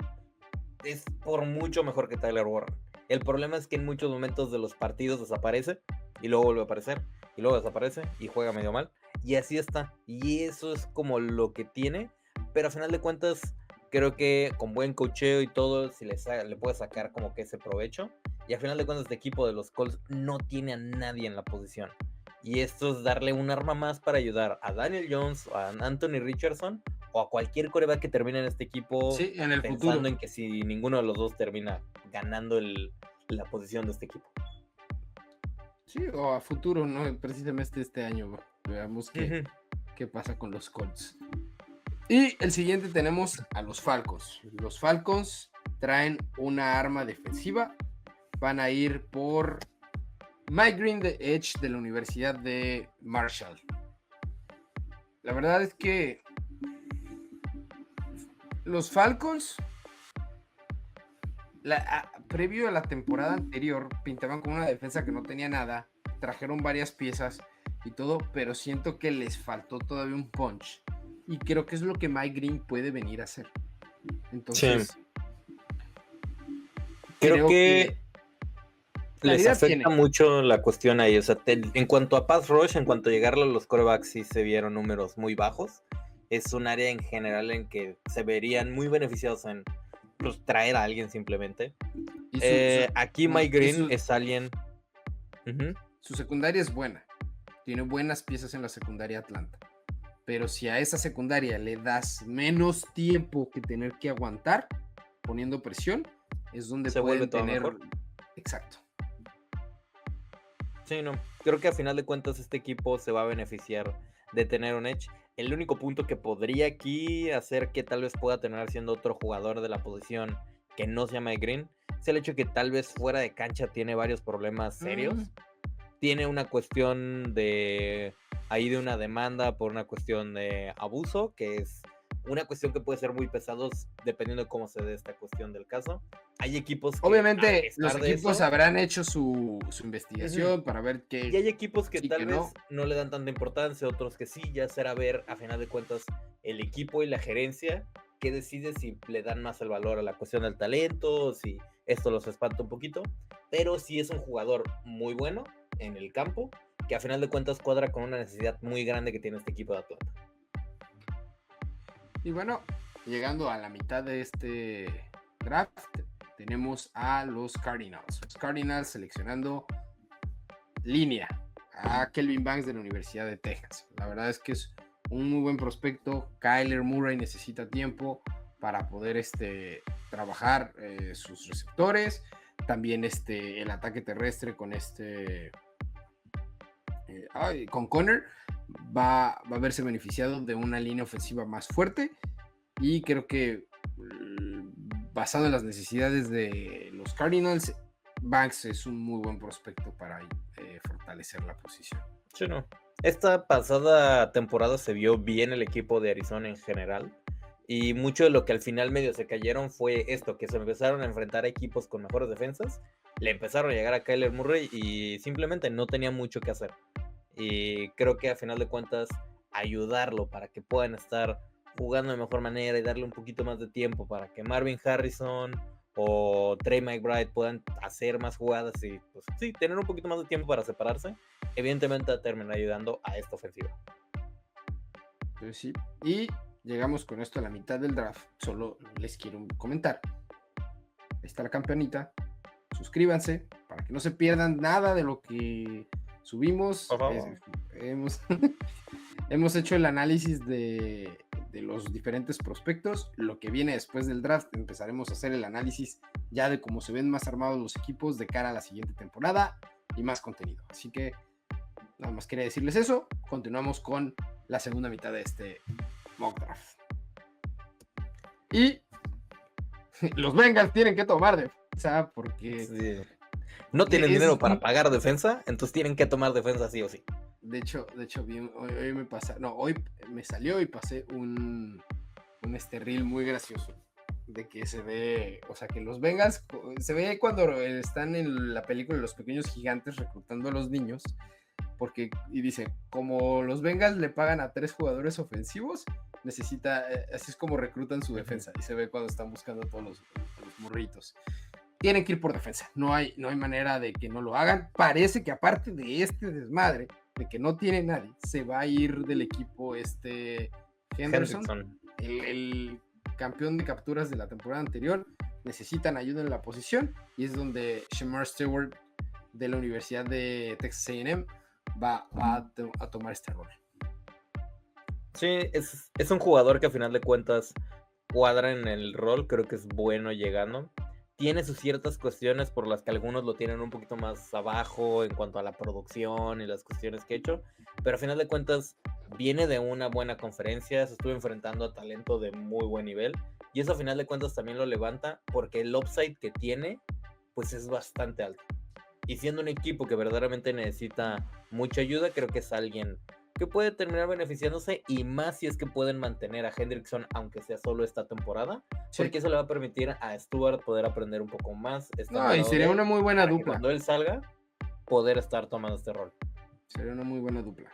es por mucho mejor que Tyler Warren. El problema es que en muchos momentos de los partidos desaparece y luego vuelve a aparecer y luego desaparece y juega medio mal y así está, y eso es como lo que tiene, pero a final de cuentas creo que con buen coacheo y todo si le puede sacar como que ese provecho, y a final de cuentas este equipo de los Colts no tiene a nadie en la posición y esto es darle un arma más para ayudar a Daniel Jones, a Anthony Richardson o a cualquier quarterback que termine en este equipo, sí, en el pensando futuro. en que si ninguno de los dos termina ganando la posición de este equipo. Sí, o a futuro, no precisamente este año. Veamos qué pasa con los Colts. Y el siguiente tenemos a los Falcons. Los Falcons traen una arma defensiva. Van a ir por Mike Green, de Edge de la Universidad de Marshall. La verdad es que los Falcons, previo a la temporada anterior, pintaban con una defensa que no tenía nada. Trajeron varias piezas y todo, pero siento que les faltó todavía un punch. Y creo que es lo que Mike Green puede venir a hacer. Entonces, sí. Creo que les afecta mucho la cuestión ahí. O sea, en cuanto a pass rush, en cuanto a llegarle a los quarterbacks, sí se vieron números muy bajos. Es un área en general en que se verían muy beneficiados en pues, traer a alguien simplemente. Aquí Mike Green es alguien... Su secundaria es buena. Tiene buenas piezas en la secundaria Atlanta. Pero si a esa secundaria le das menos tiempo que tener que aguantar, poniendo presión, es donde se pueden vuelve todo tener... mejor. Exacto. Sí, no. Creo que a final de cuentas este equipo se va a beneficiar de tener un edge. El único punto que podría aquí hacer que tal vez pueda tener siendo otro jugador de la posición que no se llama Green es el hecho que tal vez fuera de cancha tiene varios problemas serios. Tiene una cuestión de una demanda por una cuestión de abuso, que es una cuestión que puede ser muy pesados dependiendo de cómo se dé esta cuestión del caso. Hay equipos que, obviamente los equipos habrán hecho su investigación para ver qué. Y hay equipos que tal vez no le dan tanta importancia, otros que sí, ya será ver a final de cuentas el equipo y la gerencia que decide si le dan más el valor a la cuestión del talento, si esto los espanta un poquito, pero sí es un jugador muy bueno en el campo, que a final de cuentas cuadra con una necesidad muy grande que tiene este equipo de Atlanta. Y bueno, llegando a la mitad de este draft, tenemos a los Cardinals. Los Cardinals seleccionando línea a Kelvin Banks de la Universidad de Texas. La verdad es que es un muy buen prospecto. Kyler Murray necesita tiempo para poder trabajar sus receptores. También el ataque terrestre con con Conner va a verse beneficiado de una línea ofensiva más fuerte, y creo que basado en las necesidades de los Cardinals, Banks es un muy buen prospecto para fortalecer la posición. Sí, no. Esta pasada temporada se vio bien el equipo de Arizona en general. Y mucho de lo que al final medio se cayeron fue esto, que se empezaron a enfrentar a equipos con mejores defensas, le empezaron a llegar a Kyler Murray y simplemente no tenía mucho que hacer. Y creo que a final de cuentas ayudarlo para que puedan estar jugando de mejor manera y darle un poquito más de tiempo para que Marvin Harrison o Trey McBride puedan hacer más jugadas y pues sí, tener un poquito más de tiempo para separarse, evidentemente termina ayudando a esta ofensiva. Entonces, sí, y llegamos con esto a la mitad del draft. Solo les quiero comentar. Ahí está la campanita. Suscríbanse para que no se pierdan nada de lo que subimos. Hemos hecho el análisis de los diferentes prospectos. Lo que viene después del draft, empezaremos a hacer el análisis ya de cómo se ven más armados los equipos de cara a la siguiente temporada y más contenido. Así que nada más quería decirles eso. Continuamos con la segunda mitad de este mock draft. Y los Bengals tienen que tomar defensa porque no tienen dinero para pagar defensa, entonces tienen que tomar defensa sí o sí. De hecho hoy me salió y pasé un reel muy gracioso de que se ve, o sea, que los Bengals se ve cuando están en la película Los Pequeños Gigantes reclutando a los niños, y dice, como los Bengals le pagan a 3 jugadores ofensivos, necesita, así es como reclutan su defensa, y se ve cuando están buscando a todos los morritos. Tienen que ir por defensa, no hay manera de que no lo hagan. Parece que aparte de este desmadre, de que no tiene nadie, se va a ir del equipo Henderson, el campeón de capturas de la temporada anterior. Necesitan ayuda en la posición, y es donde Shemar Stewart de la Universidad de Texas A&M va a tomar este rol. Sí, es un jugador que a final de cuentas cuadra en el rol, creo que es bueno llegando. Tiene sus ciertas cuestiones por las que algunos lo tienen un poquito más abajo en cuanto a la producción y las cuestiones que ha hecho, pero a final de cuentas viene de una buena conferencia, se estuvo enfrentando a talento de muy buen nivel, y eso a final de cuentas también lo levanta porque el upside que tiene pues es bastante alto. Y siendo un equipo que verdaderamente necesita mucha ayuda, creo que es alguien que puede terminar beneficiándose, y más si es que pueden mantener a Hendrickson, aunque sea solo esta temporada, sí, porque eso le va a permitir a Stewart poder aprender un poco más. Y sería una muy buena dupla. Cuando él salga, poder estar tomando este rol. Sería una muy buena dupla.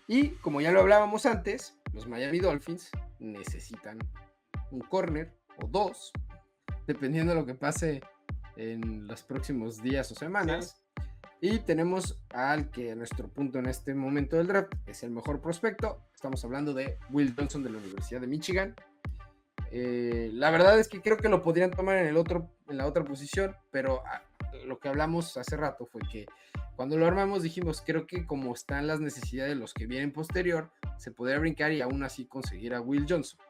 Y como ya lo hablábamos antes, los Miami Dolphins necesitan un corner o 2, dependiendo de lo que pase en los próximos días o semanas. Sí. Y tenemos al que a nuestro punto en este momento del draft es el mejor prospecto. Estamos hablando de Will Johnson de la Universidad de Michigan. La verdad es que creo que lo podrían tomar en la otra posición, pero lo que hablamos hace rato fue que cuando lo armamos dijimos, creo que como están las necesidades de los que vienen posterior, se podría brincar y aún así conseguir a Will Johnson.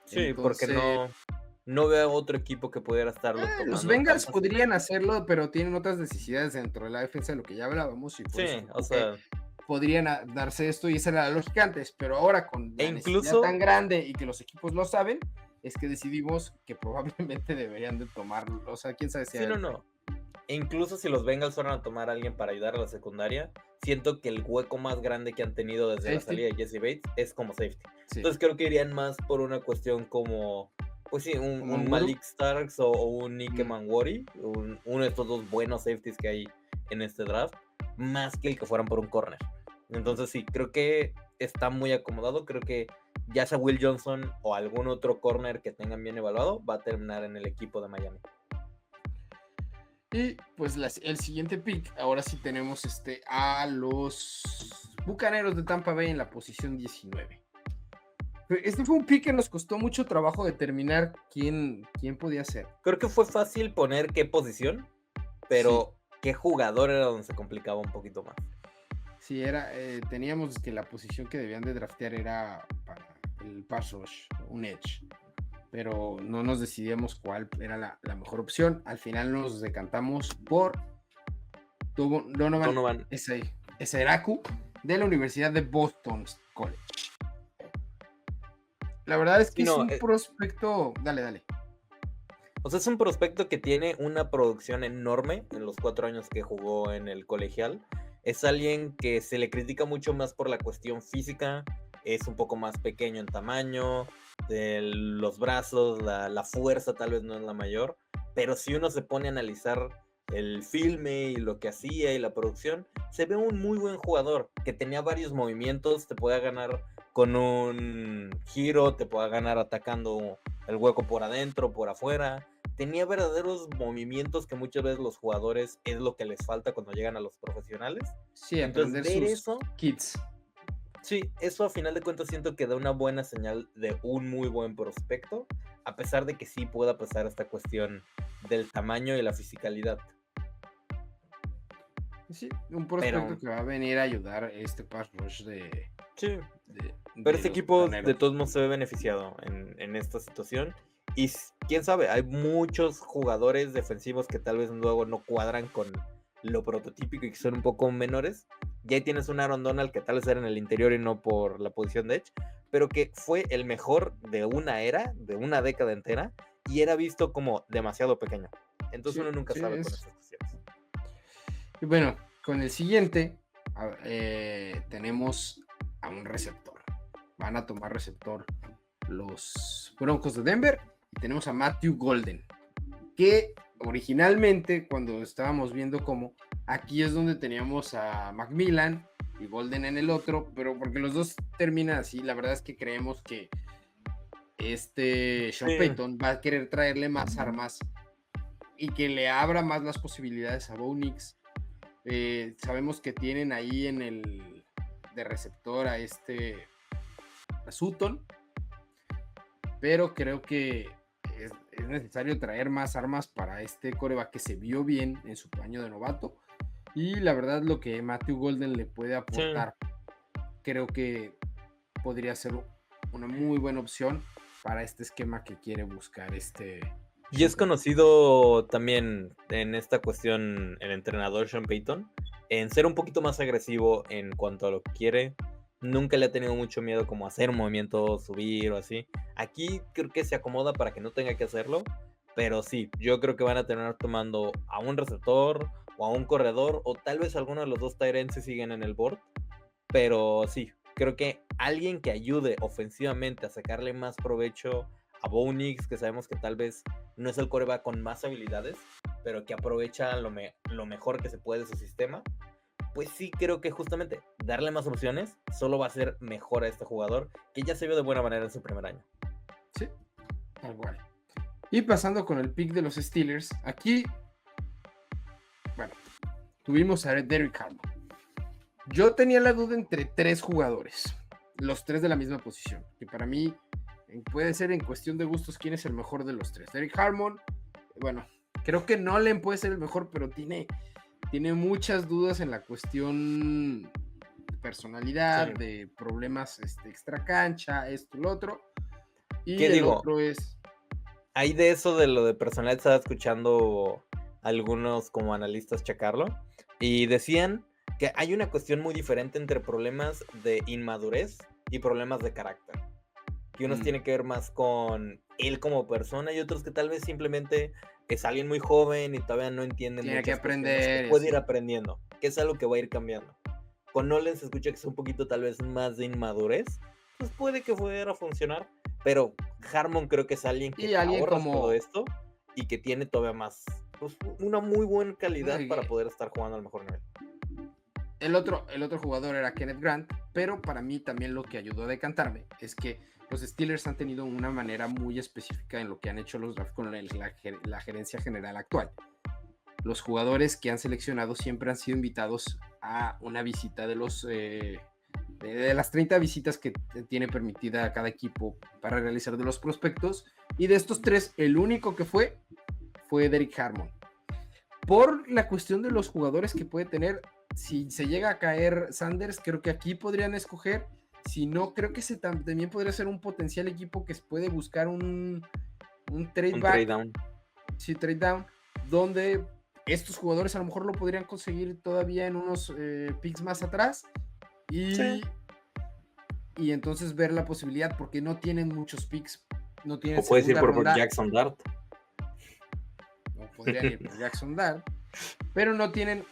Sí, entonces, porque no veo otro equipo que pudiera estarlo tomando. Los Bengals podrían hacerlo, pero tienen otras necesidades dentro de la defensa de lo que ya hablábamos. Y por eso, o sea, podrían darse esto, y esa era la lógica antes, pero ahora con la necesidad tan grande y que los equipos lo saben, es que decidimos que probablemente deberían de tomarlo. O sea, quién sabe si no. E incluso si los Bengals fueran a tomar a alguien para ayudar a la secundaria, siento que el hueco más grande que han tenido desde la salida de Jesse Bates es como safety. Sí. Entonces creo que irían más por una cuestión como, pues sí, un Malik Starks o un Ike Manwari, uno de estos dos buenos safeties que hay en este draft, más que el que fueran por un corner. Entonces sí, creo que está muy acomodado. Creo que ya sea Will Johnson o algún otro corner que tengan bien evaluado, va a terminar en el equipo de Miami. Y pues el siguiente pick, ahora sí tenemos a los Bucaneros de Tampa Bay en la posición 19. Este fue un pick que nos costó mucho trabajo determinar quién podía ser. Creo que fue fácil poner qué posición, pero sí, qué jugador era donde se complicaba un poquito más. Sí, teníamos que la posición que debían de draftear era para el pass rush, un edge, pero no nos decidíamos cuál era la mejor opción. Al final nos decantamos por Donovan Ezeiruaku de la Universidad de Boston College. La verdad es que es un prospecto. Dale. O sea, es un prospecto que tiene una producción enorme en los 4 años que jugó en el colegial. Es alguien que se le critica mucho más por la cuestión física, es un poco más pequeño en tamaño, los brazos, la fuerza tal vez no es la mayor, pero si uno se pone a analizar el filme y lo que hacía y la producción, se ve un muy buen jugador, que tenía varios movimientos, te podía ganar con un giro, te podía ganar atacando el hueco por adentro, por afuera. Tenía verdaderos movimientos que muchas veces los jugadores es lo que les falta cuando llegan a los profesionales. Sí, Entonces, aprender ver sus eso, kits. sí, eso a final de cuentas siento que da una buena señal de un muy buen prospecto, a pesar de que sí pueda pasar esta cuestión del tamaño y la fisicalidad. Sí, un prospecto Pero que va a venir a ayudar este pass rush sí, pero de este los equipo de bucaneros. todos modos se ve beneficiado en esta situación. Y quién sabe, hay muchos jugadores defensivos que tal vez luego no cuadran con lo prototípico y que son un poco menores. Y ahí tienes un Aaron Donald que tal vez era en el interior y no por la posición de Edge, pero que fue el mejor de una era, de una década entera, y era visto como demasiado pequeño. Entonces Sí, uno nunca sí sabe con es. estas cuestiones. Y bueno, con el siguiente tenemos a un receptor. Van a tomar receptor los Broncos de Denver y tenemos a Matthew Golden, que originalmente cuando estábamos viendo cómo, aquí es donde teníamos a Macmillan y Golden en el otro, pero porque los dos terminan así, la verdad es que creemos que Sean Sí. Payton va a querer traerle más armas y que le abra más las posibilidades a Bo Nix. Sabemos que tienen ahí en el de receptor a a Sutton, pero creo que es necesario traer más armas para este coreback que se vio bien en su año de novato. Y la verdad, lo que Matthew Golden le puede aportar, creo que podría ser una muy buena opción para este esquema que quiere buscar Y es conocido también en esta cuestión el entrenador Sean Payton en ser un poquito más agresivo en cuanto a lo que quiere. Nunca le ha tenido mucho miedo como hacer un movimiento, subir o así. Aquí creo que se acomoda para que no tenga que hacerlo. Pero sí, yo creo que van a tener tomando a un receptor o a un corredor o tal vez alguno de los dos tight ends si siguen en el board. Pero sí, creo que alguien que ayude ofensivamente a sacarle más provecho a Bo Nix, que sabemos que tal vez no es el quarterback con más habilidades, pero que aprovecha lo mejor que se puede de su sistema, pues sí creo que justamente darle más opciones solo va a hacer mejor a este jugador, que ya se vio de buena manera en su primer año. Sí, tal cual. Y pasando con el pick de los Steelers, aquí, bueno, tuvimos a Derrick Harmon. Yo tenía la duda entre tres jugadores, los tres de la misma posición, que para mí puede ser en cuestión de gustos quién es el mejor de los tres. Derrick Harmon, bueno, creo que Nolan puede ser el mejor, pero tiene muchas dudas en la cuestión de personalidad, Sí. de problemas extra cancha, esto y lo otro. Y ¿Qué el digo? otro es... Hay de eso de lo de personal, estaba escuchando algunos como analistas checarlo y decían que hay una cuestión muy diferente entre problemas de inmadurez y problemas de carácter. Que unos tienen que ver más con él como persona y otros que tal vez simplemente es alguien muy joven y todavía no entiende Tiene muchas que cuestiones aprender que y puede así. ir aprendiendo, que es algo que va a ir cambiando. Con Nolan se escucha que es un poquito tal vez más de inmadurez, pues puede que pudiera funcionar, pero Harmon creo que es alguien que Y te alguien ahorras como... todo esto y que tiene todavía más, pues, una muy buena calidad Ay, para poder estar jugando al mejor nivel. el otro jugador era Kenneth Grant, pero para mí también lo que ayudó a decantarme es que los Steelers han tenido una manera muy específica en lo que han hecho los drafts con la gerencia general actual. Los jugadores que han seleccionado siempre han sido invitados a una visita de las 30 visitas que tiene permitida cada equipo para realizar de los prospectos, y de estos tres, el único que fue Derrick Harmon. Por la cuestión de los jugadores que puede tener, si se llega a caer Sanders, creo que aquí podrían escoger. Si no, creo que también podría ser un potencial equipo que puede buscar un trade back. Trade down. Sí, trade down, donde estos jugadores a lo mejor lo podrían conseguir todavía en unos picks más atrás. Y entonces ver la posibilidad, porque no tienen muchos picks. No tienen o puedes ir segunda por ronda. Jackson Dart. No podrían ir por Jackson Dart. Pero no tienen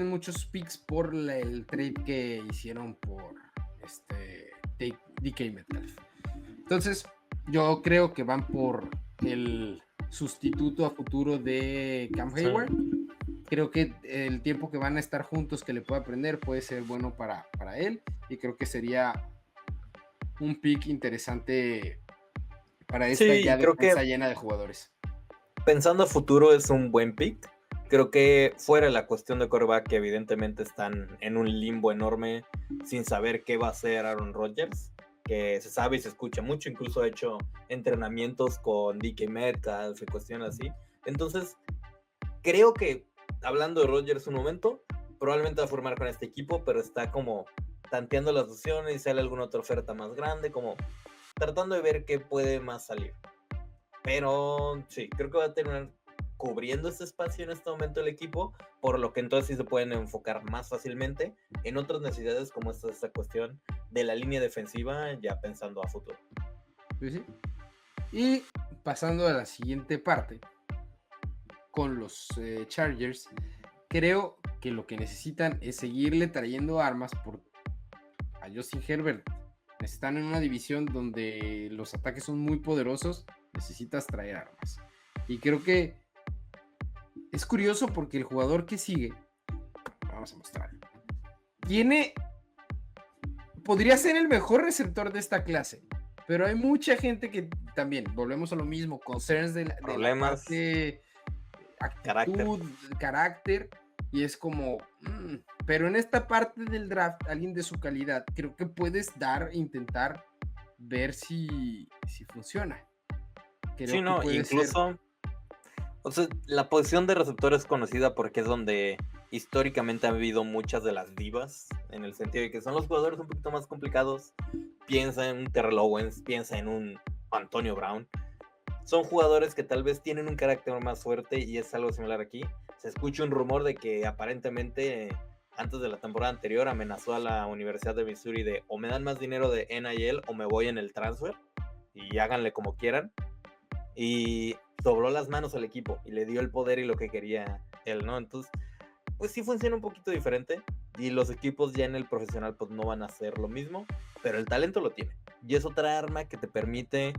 muchos picks por el trade que hicieron por DK Metcalf. Entonces, yo creo que van por el sustituto a futuro de Cam Hayward. Sí. Creo que el tiempo que van a estar juntos, que le pueda aprender, puede ser bueno para él. Y creo que sería un pick interesante para esta ya defensa llena de jugadores. Pensando a futuro, es un buen pick. Creo que fuera la cuestión de quarterback, que evidentemente están en un limbo enorme sin saber qué va a hacer Aaron Rodgers, que se sabe y se escucha mucho, incluso ha hecho entrenamientos con DK Metcalf y cuestiones así. Entonces, creo que, hablando de Rodgers un momento, probablemente va a formar con este equipo, pero está como tanteando las opciones y sale alguna otra oferta más grande, como tratando de ver qué puede más salir. Pero sí, creo que va a terminar cubriendo ese espacio en este momento el equipo, por lo que entonces sí se pueden enfocar más fácilmente en otras necesidades como esta cuestión de la línea defensiva, ya pensando a futuro. Sí. Y pasando a la siguiente parte, con los Chargers, creo que lo que necesitan es seguirle trayendo armas a Justin Herbert. Están en una división donde los ataques son muy poderosos, necesitas traer armas. Y creo que es curioso porque el jugador que sigue, vamos a mostrarlo, podría ser el mejor receptor de esta clase, pero hay mucha gente que también, volvemos a lo mismo, concerns de la parte actitud, carácter, y es como, pero en esta parte del draft, alguien de su calidad, creo que puedes intentar ver si funciona. Creo sí, no, que incluso, o sea, la posición de receptor es conocida porque es donde históricamente ha habido muchas de las divas, en el sentido de que son los jugadores un poquito más complicados. Piensa en un Terrell Owens, piensa en un Antonio Brown. Son jugadores que tal vez tienen un carácter más fuerte y es algo similar aquí. Se escucha un rumor de que aparentemente antes de la temporada anterior amenazó a la Universidad de Missouri de o me dan más dinero de NIL o me voy en el transfer y háganle como quieran. Y dobló las manos al equipo y le dio el poder y lo que quería él, ¿no? Entonces, pues sí funciona un poquito diferente y los equipos ya en el profesional pues no van a hacer lo mismo, pero el talento lo tiene. Y es otra arma que te permite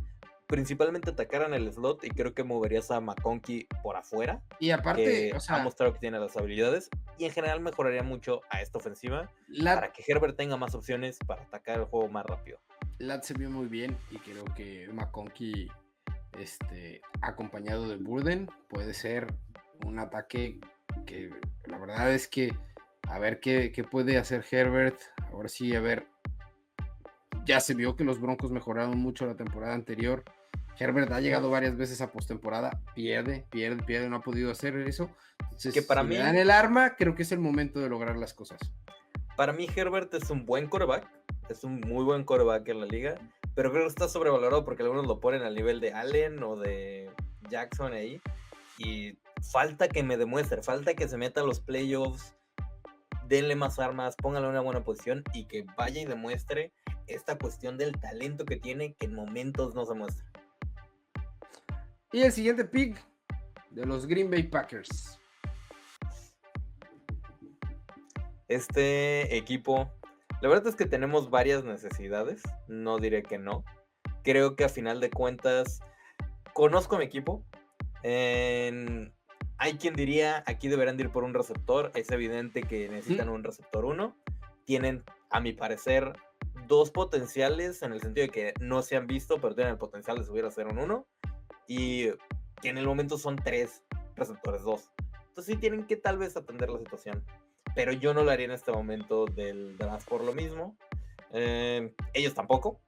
principalmente atacar en el slot y creo que moverías a McConkey por afuera. Y aparte, o sea, ha mostrado que tiene las habilidades y en general mejoraría mucho a esta ofensiva para que Herbert tenga más opciones para atacar el juego más rápido. Lat se vio muy bien y creo que McConkey acompañado de Burden puede ser un ataque que la verdad es que a ver qué puede hacer Herbert. Ahora sí, a ver, ya se vio que los Broncos mejoraron mucho la temporada anterior. Herbert ha llegado varias veces a postemporada, pierde, no ha podido hacer eso. Entonces, que para si mí le dan el arma, creo que es el momento de lograr las cosas. Para mí Herbert es un buen quarterback, es un muy buen quarterback en la liga, pero creo que está sobrevalorado porque algunos lo ponen al nivel de Allen o de Jackson ahí, y falta que me demuestre, falta que se meta a los playoffs, denle más armas, póngale una buena posición y que vaya y demuestre esta cuestión del talento que tiene, que en momentos no se muestra. Y el siguiente pick de los Green Bay Packers. Este equipo, la verdad es que tenemos varias necesidades, no diré que no. Creo que a final de cuentas, conozco a mi equipo. Hay quien diría, aquí deberán ir por un receptor. Es evidente que necesitan un receptor 1. Tienen, a mi parecer, 2 potenciales, en el sentido de que no se han visto, pero tienen el potencial de subir a ser un 1. Y que en el momento son 3 receptores 2. Entonces sí tienen que tal vez atender la situación. Pero yo no lo haría en este momento del draft por lo mismo. Ellos tampoco.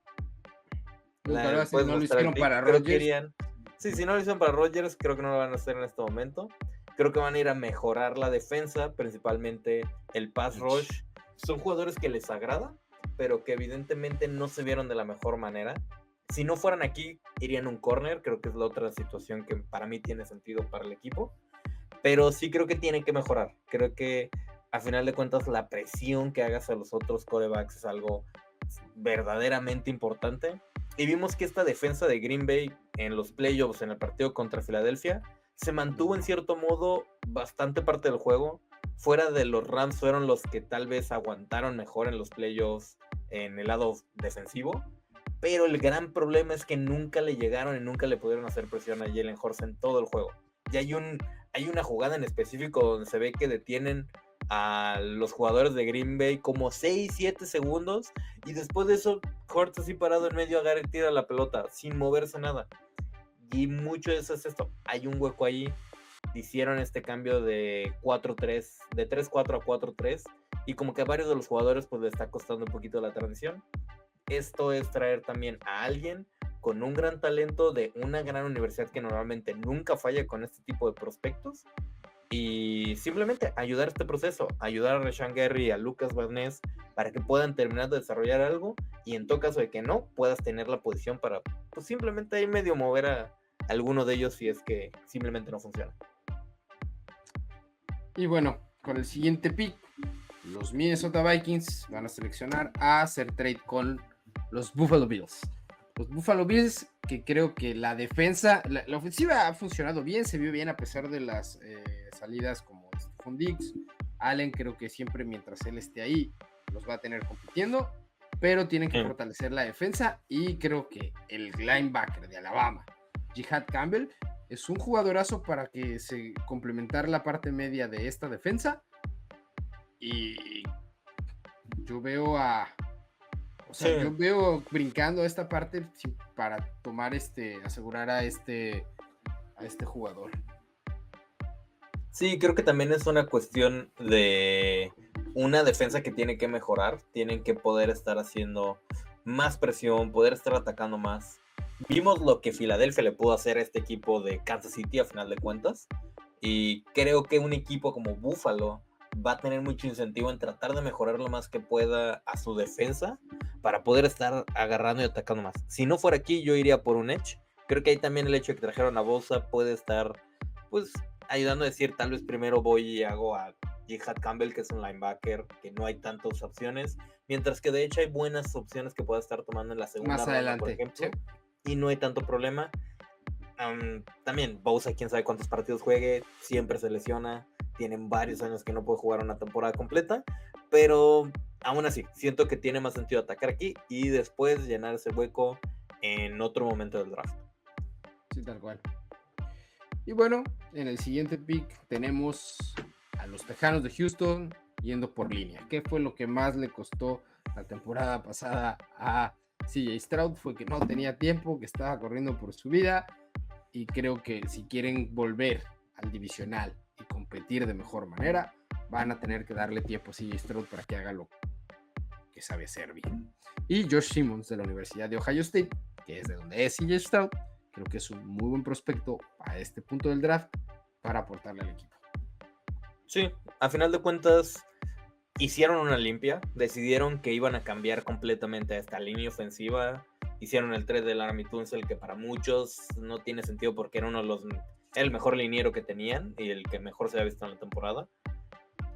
Si no lo hicieron para Rodgers. Si no lo hicieron para Rodgers, creo que no lo van a hacer en este momento. Creo que van a ir a mejorar la defensa, principalmente el pass rush. Son jugadores que les agrada, pero que evidentemente no se vieron de la mejor manera. Si no fueran aquí, irían un corner. Creo que es la otra situación que para mí tiene sentido para el equipo. Pero sí creo que tienen que mejorar. Creo que a final de cuentas la presión que hagas a los otros quarterbacks es algo verdaderamente importante. Y vimos que esta defensa de Green Bay en los playoffs, en el partido contra Filadelfia, se mantuvo en cierto modo bastante parte del juego. Fuera de los Rams fueron los que tal vez aguantaron mejor en los playoffs en el lado defensivo, pero el gran problema es que nunca le llegaron y nunca le pudieron hacer presión a Jalen Hurts en todo el juego. Y hay una jugada en específico donde se ve que detienen a los jugadores de Green Bay como 6-7 segundos y después de eso Hurts así parado en medio agarra y tira la pelota sin moverse nada. Y mucho de eso es esto, hay un hueco ahí, hicieron este cambio de 4-3, de 3-4 a 4-3 y como que a varios de los jugadores pues le está costando un poquito la transición. Esto es traer también a alguien con un gran talento de una gran universidad que normalmente nunca falla con este tipo de prospectos y simplemente ayudar este proceso, ayudar a Rashan Gary y a Lucas Van Ness para que puedan terminar de desarrollar algo y en todo caso de que no, puedas tener la posición para pues simplemente ahí medio mover a alguno de ellos si es que simplemente no funciona. Y bueno, con el siguiente pick, los Minnesota Vikings van a seleccionar a hacer trade con los Buffalo Bills. Los Buffalo Bills, que creo que la defensa, la ofensiva ha funcionado bien, se vio bien a pesar de las salidas como Stephon Diggs. Allen creo que siempre mientras él esté ahí los va a tener compitiendo, pero tienen que fortalecer la defensa y creo que el linebacker de Alabama, Jihad Campbell, es un jugadorazo para que se complementar la parte media de esta defensa y yo veo yo veo brincando esta parte para tomar asegurar a este jugador. Sí, creo que también es una cuestión de una defensa que tiene que mejorar, tienen que poder estar haciendo más presión, poder estar atacando más. Vimos lo que Filadelfia le pudo hacer a este equipo de Kansas City a final de cuentas y creo que un equipo como Buffalo va a tener mucho incentivo en tratar de mejorar lo más que pueda a su defensa para poder estar agarrando y atacando más. Si no fuera aquí, yo iría por un edge. Creo que ahí también el hecho de que trajeron a Bosa puede estar, pues, ayudando a decir, tal vez primero voy y hago a Jihad Campbell, que es un linebacker, que no hay tantas opciones, mientras que de hecho hay buenas opciones que pueda estar tomando en la segunda más ronda, adelante, por ejemplo, sí. Y no hay tanto problema. También Bosa, quién sabe cuántos partidos juegue, siempre se lesiona, tienen varios años que no puede jugar una temporada completa, pero aún así, siento que tiene más sentido atacar aquí y después llenar ese hueco en otro momento del draft. Sí, tal cual. Y bueno, en el siguiente pick tenemos a los Tejanos de Houston yendo por línea. ¿Qué fue lo que más le costó la temporada pasada a CJ Stroud? Fue que no tenía tiempo, que estaba corriendo por su vida y creo que si quieren volver al divisional y competir de mejor manera, van a tener que darle tiempo a CJ Stroud para que haga lo que sabe hacer bien. Y Josh Simmons de la Universidad de Ohio State, que es de donde es CJ Stroud, creo que es un muy buen prospecto a este punto del draft para aportarle al equipo. Sí, a final de cuentas hicieron una limpia, decidieron que iban a cambiar completamente a esta línea ofensiva, hicieron el trade de Laramie Tunsil, que para muchos no tiene sentido porque era el mejor liniero que tenían y el que mejor se había visto en la temporada,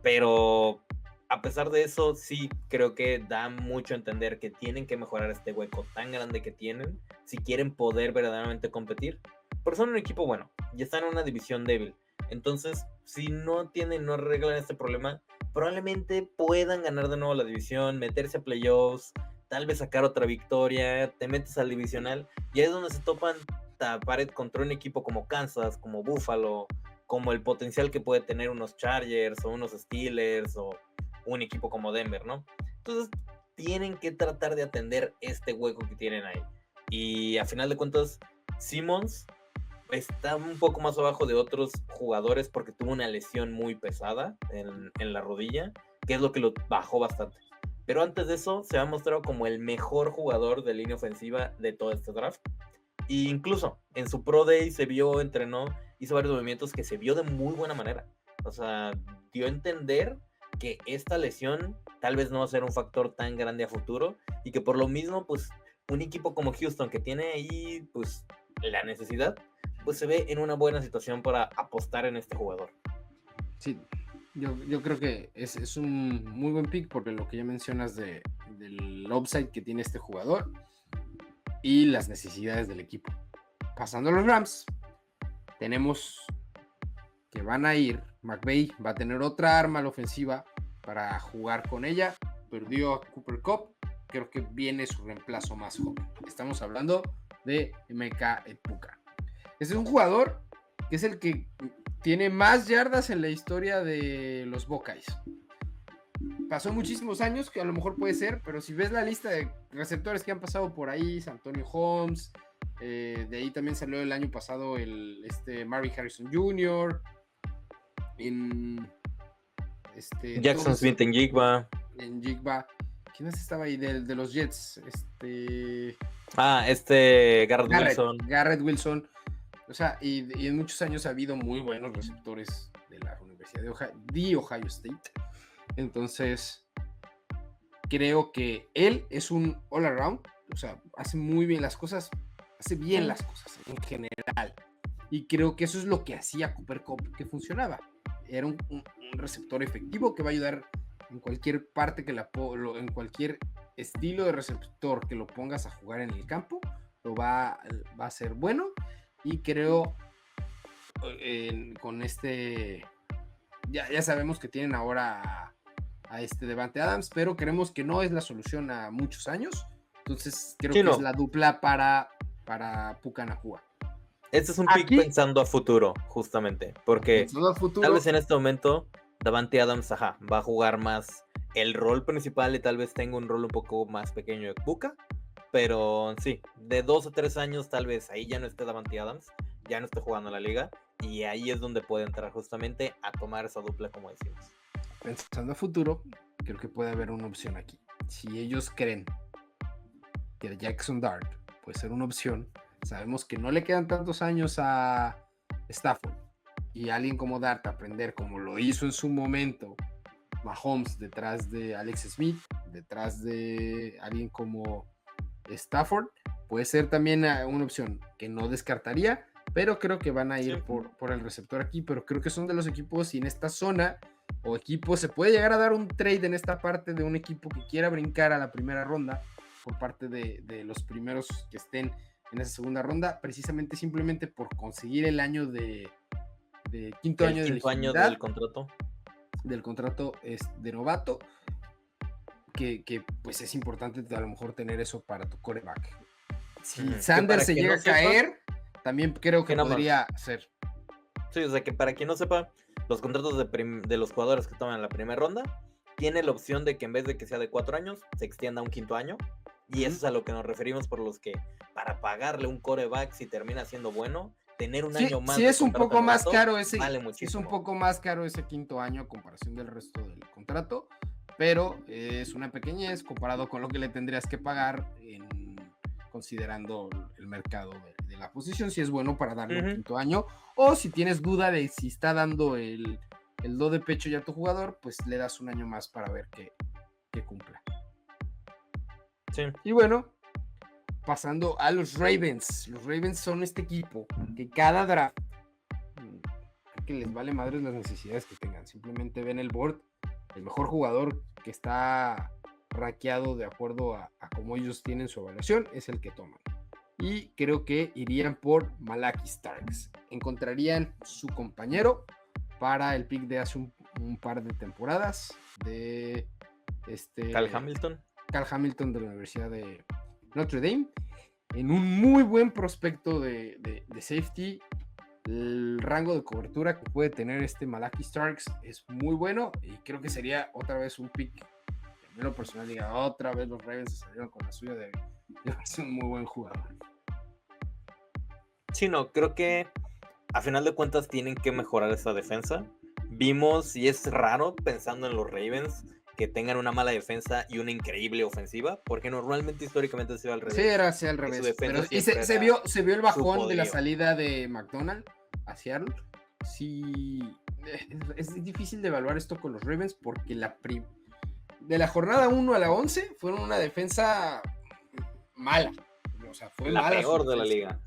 pero a pesar de eso sí creo que da mucho a entender que tienen que mejorar este hueco tan grande que tienen si quieren poder verdaderamente competir, porque son un equipo bueno y están en una división débil, entonces si no arreglan este problema, probablemente puedan ganar de nuevo la división, meterse a playoffs, tal vez sacar otra victoria, te metes al divisional y ahí es donde se topan pared contra un equipo como Kansas, como Buffalo, como el potencial que puede tener unos Chargers o unos Steelers o un equipo como Denver, ¿no? Entonces tienen que tratar de atender este hueco que tienen ahí. Y a final de cuentas, Simmons está un poco más abajo de otros jugadores porque tuvo una lesión muy pesada en la rodilla, que es lo que lo bajó bastante. Pero antes de eso, se ha mostrado como el mejor jugador de línea ofensiva de todo este draft. E incluso en su Pro Day se vio, entrenó, hizo varios movimientos que se vio de muy buena manera. O sea, dio a entender que esta lesión tal vez no va a ser un factor tan grande a futuro y que por lo mismo, pues, un equipo como Houston que tiene ahí, pues, la necesidad, pues se ve en una buena situación para apostar en este jugador. Sí, yo creo que es un muy buen pick porque lo que ya mencionas del upside que tiene este jugador y las necesidades del equipo. Pasando a los Rams, tenemos que van a ir, McVay va a tener otra arma a la ofensiva para jugar con ella. Perdió a Cooper Kupp, creo que viene su reemplazo más joven. Estamos hablando de Emeka Egbuka. Este es un jugador que es el que tiene más yardas en la historia de los Buckeyes. Pasó muchísimos años, que a lo mejor puede ser, pero si ves la lista de receptores que han pasado por ahí, Antonio Holmes, de ahí también salió el año pasado Marvin Harrison Jr., Jackson Smith-Njigba. ¿Quién más estaba ahí de los Jets? Garrett Wilson. O sea, y en muchos años ha habido muy buenos receptores de la Universidad de Ohio State. Entonces, creo que él es un all around. O sea, hace muy bien las cosas. Hace bien las cosas en general. Y creo que eso es lo que hacía Cooper Kupp, que funcionaba. Era un receptor efectivo que va a ayudar en cualquier parte en cualquier estilo de receptor que lo pongas a jugar en el campo, lo va a ser bueno. Y creo con ya sabemos que tienen ahora a Davante Adams, pero creemos que no es la solución a muchos años. Entonces creo que es la dupla para Puka Nacua. Este es un pick pensando a futuro, justamente, porque tal vez en este momento Davante Adams va a jugar más el rol principal y tal vez tenga un rol un poco más pequeño de Puka, pero sí, de 2 a 3 años tal vez ahí ya no esté Davante Adams, ya no esté jugando en la liga, y ahí es donde puede entrar justamente a tomar esa dupla, como decimos. Pensando a futuro, creo que puede haber una opción aquí. Si ellos creen que Jackson Dart puede ser una opción, sabemos que no le quedan tantos años a Stafford, y alguien como Dart aprender como lo hizo en su momento Mahomes detrás de Alex Smith, detrás de alguien como Stafford, puede ser también una opción que no descartaría, pero creo que van a ir por el receptor aquí. Pero creo que son de los equipos, y en esta zona o equipo se puede llegar a dar un trade en esta parte de un equipo que quiera brincar a la primera ronda por parte de los primeros que estén en esa segunda ronda, precisamente simplemente por conseguir el año de quinto año del contrato de novato, que pues es importante a lo mejor tener eso para tu quarterback. Si Sanders se llega a caer, también creo que podría ser. Sí, o sea que para quien no sepa, los contratos de los jugadores que toman en la primera ronda tiene la opción de que en vez de que sea de 4 años, se extienda a un quinto año. Y eso es a lo que nos referimos, por los que para pagarle un quarterback, si termina siendo bueno, tener un año más. Sí, es un poco más caro vale muchísimo. Es un poco más caro ese quinto año a comparación del resto del contrato, pero es una pequeñez comparado con lo que le tendrías que pagar considerando el mercado de la posición, si es bueno para darle un quinto año, o si tienes duda de si está dando el do de pecho ya a tu jugador, pues le das un año más para ver que cumpla. Sí. Y bueno, pasando a los Ravens. Los Ravens son este equipo que cada draft, que les vale madres las necesidades que tengan. Simplemente ven el board, el mejor jugador que está rankeado de acuerdo a cómo ellos tienen su evaluación es el que toman. Y creo que irían por Malaki Starks. Encontrarían su compañero para el pick de hace un par de temporadas de Cal Hamilton de la Universidad de Notre Dame, en un muy buen prospecto de safety. El rango de cobertura que puede tener Malaki Starks es muy bueno, y creo que sería otra vez un pick que a mí lo personal diga, otra vez los Ravens se salieron con la suya de ser un muy buen jugador. Sí, no, creo que a final de cuentas tienen que mejorar esa defensa. Vimos, y es raro pensando en los Ravens, que tengan una mala defensa y una increíble ofensiva, porque normalmente históricamente se ve al revés. Sí, era así al revés. Pero se vio el bajón de la salida de McDonald a Seattle. Sí, es difícil de evaluar esto con los Ravens, porque de la jornada 1 a la 11 fueron una defensa mala. O sea, fue la peor de la liga.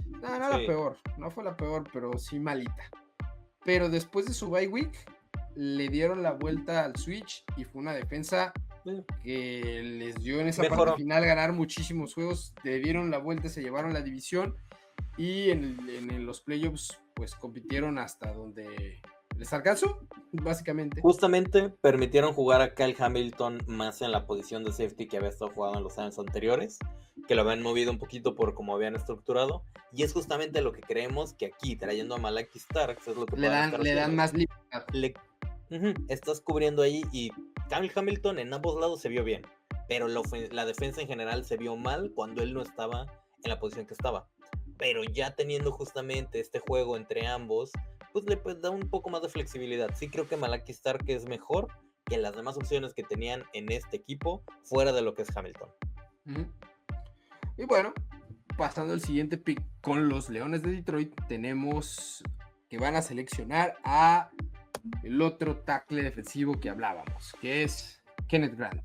No la peor, no fue la peor, pero sí malita. Pero después de su bye week le dieron la vuelta al switch y fue una defensa que les dio en esa parte final ganar muchísimos juegos. Le dieron la vuelta, se llevaron la división, Y en los playoffs, pues compitieron hasta donde les alcanzó, básicamente. Justamente permitieron jugar a Kyle Hamilton más en la posición de safety que había estado jugando en los años anteriores, que lo habían movido un poquito por cómo habían estructurado, y es justamente lo que creemos que aquí, trayendo a Malaki Starks, es lo que pueden estar Le haciendo. dan más libertad. Estás cubriendo ahí, y Kyle Hamilton en ambos lados se vio bien, pero la defensa en general se vio mal cuando él no estaba en la posición que estaba. Pero ya teniendo justamente este juego entre ambos, pues le da un poco más de flexibilidad. Sí creo que Malaki Stark es mejor que las demás opciones que tenían en este equipo, fuera de lo que es Hamilton. Y bueno, pasando al siguiente pick con los Leones de Detroit, tenemos que van a seleccionar a el otro tackle defensivo que hablábamos, que es Kenneth Grant.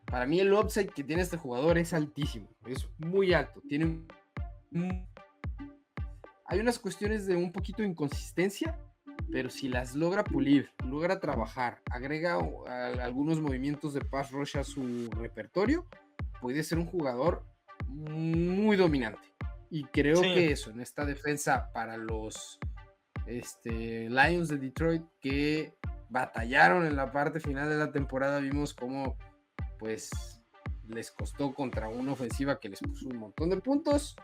Para mí el upside que tiene este jugador es altísimo, es muy alto. Hay unas cuestiones de un poquito de inconsistencia, pero si las logra pulir, logra trabajar, agrega algunos movimientos de pass rush a su repertorio, puede ser un jugador muy dominante. Y creo que eso, en esta defensa para los Lions de Detroit, que batallaron en la parte final de la temporada, vimos cómo pues les costó contra una ofensiva que les puso un montón de puntos.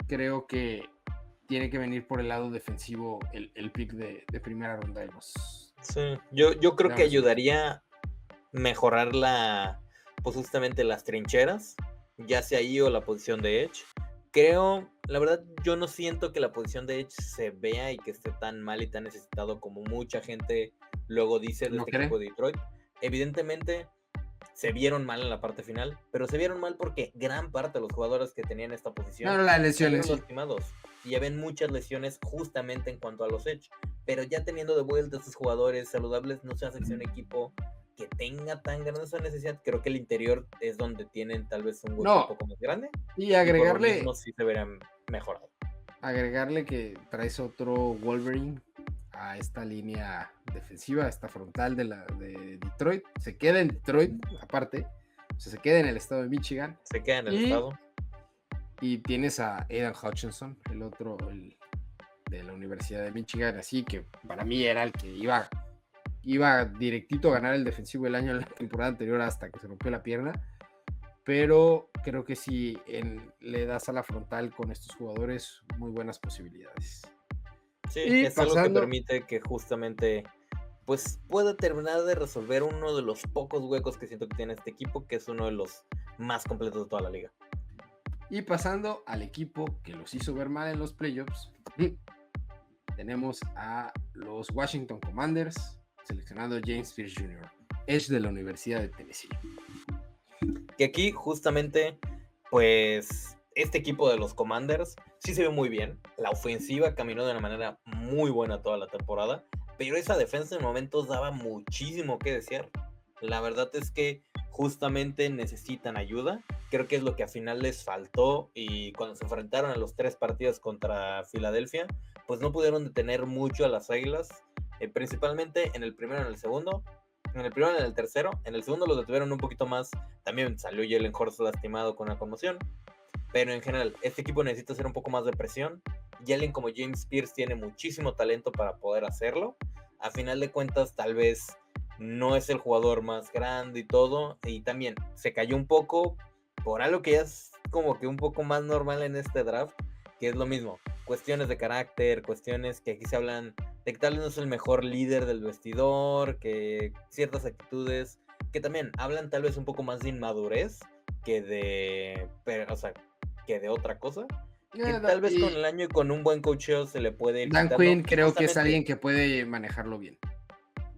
Creo que tiene que venir por el lado defensivo el pick de primera ronda de los... Sí, yo creo que ayudaría a mejorar pues justamente las trincheras, ya sea ahí o la posición de Edge. Creo, la verdad, yo no siento que la posición de Edge se vea y que esté tan mal y tan necesitado como mucha gente luego dice de este equipo de Detroit. Evidentemente se vieron mal en la parte final, pero se vieron mal porque gran parte de los jugadores que tenían esta posición lesiones, lastimados, y ya ven muchas lesiones justamente en cuanto a los Edge, pero ya teniendo de vuelta a estos jugadores saludables, no se hace que sea un equipo que tenga tan grande esa necesidad. Creo que el interior es donde tienen tal vez un hueco un poco más grande, y agregarle, y por lo mismo sí se verán mejorado. Agregarle que traes otro Wolverine a esta línea defensiva, a esta frontal de Detroit. Se queda en Detroit, aparte. O sea, se queda en el estado de Michigan. Se queda en el estado. Y tienes a Aidan Hutchinson, el otro de la Universidad de Michigan, así que para mí era el que iba directito a ganar el defensivo del año en la temporada anterior hasta que se rompió la pierna. Pero creo que sí le das a la frontal con estos jugadores muy buenas posibilidades. Sí, y es algo que permite que justamente pues pueda terminar de resolver uno de los pocos huecos que siento que tiene este equipo, que es uno de los más completos de toda la liga. Y pasando al equipo que los hizo ver mal en los playoffs, tenemos a los Washington Commanders seleccionando a James Pierce Jr., Edge de la Universidad de Tennessee. Que aquí justamente pues este equipo de los Commanders sí se ve muy bien. La ofensiva caminó de una manera muy buena toda la temporada, pero esa defensa en momentos daba muchísimo que desear. La verdad es que justamente necesitan ayuda. Creo que es lo que al final les faltó, y cuando se enfrentaron a los 3 partidos contra Filadelfia, pues no pudieron detener mucho a las Águilas, principalmente en el primero y en el segundo. En el primero y en el tercero. En el segundo los detuvieron un poquito más. También salió Jalen Hurts lastimado con una conmoción. Pero en general, este equipo necesita hacer un poco más de presión. Y alguien como James Pierce tiene muchísimo talento para poder hacerlo. A final de cuentas, tal vez no es el jugador más grande y todo. Y también se cayó un poco por algo que ya es como que un poco más normal en este draft, que es lo mismo. Cuestiones de carácter, cuestiones que aquí se hablan de que tal vez no es el mejor líder del vestidor, que ciertas actitudes que también hablan tal vez un poco más de inmadurez que de otra cosa. Que tal vez con el año y con un buen coacheo se le puede ir Dan Quinn creo que es alguien que puede manejarlo bien.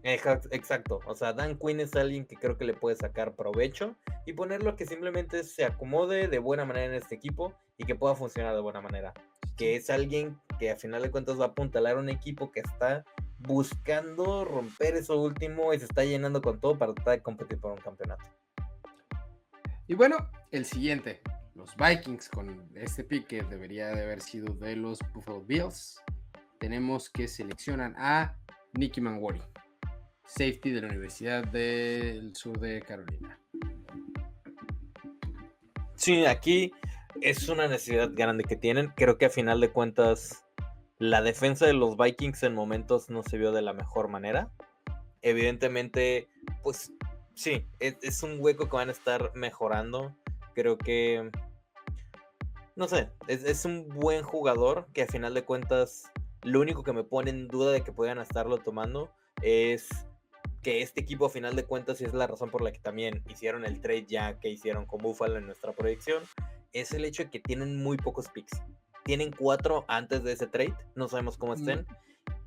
Exacto, o sea, Dan Quinn es alguien que creo que le puede sacar provecho y ponerlo que simplemente se acomode de buena manera en este equipo y que pueda funcionar de buena manera. Que es alguien que a final de cuentas va a apuntalar a un equipo que está buscando romper eso último y se está llenando con todo para tratar de competir por un campeonato. Y bueno, el siguiente, los Vikings con este pick que debería de haber sido de los Buffalo Bills. Tenemos que seleccionan a Nicky Manwari, safety de la Universidad del Sur de Carolina. Sí, aquí es una necesidad grande que tienen. Creo que a final de cuentas la defensa de los Vikings en momentos no se vio de la mejor manera. Evidentemente, pues sí, es un hueco que van a estar mejorando. Creo que, no sé, es un buen jugador que a final de cuentas lo único que me pone en duda de que puedan estarlo tomando es que este equipo a final de cuentas, y es la razón por la que también hicieron el trade ya que hicieron con Buffalo en nuestra proyección, es el hecho de que tienen muy pocos picks. Tienen 4 antes de ese trade, no sabemos cómo estén.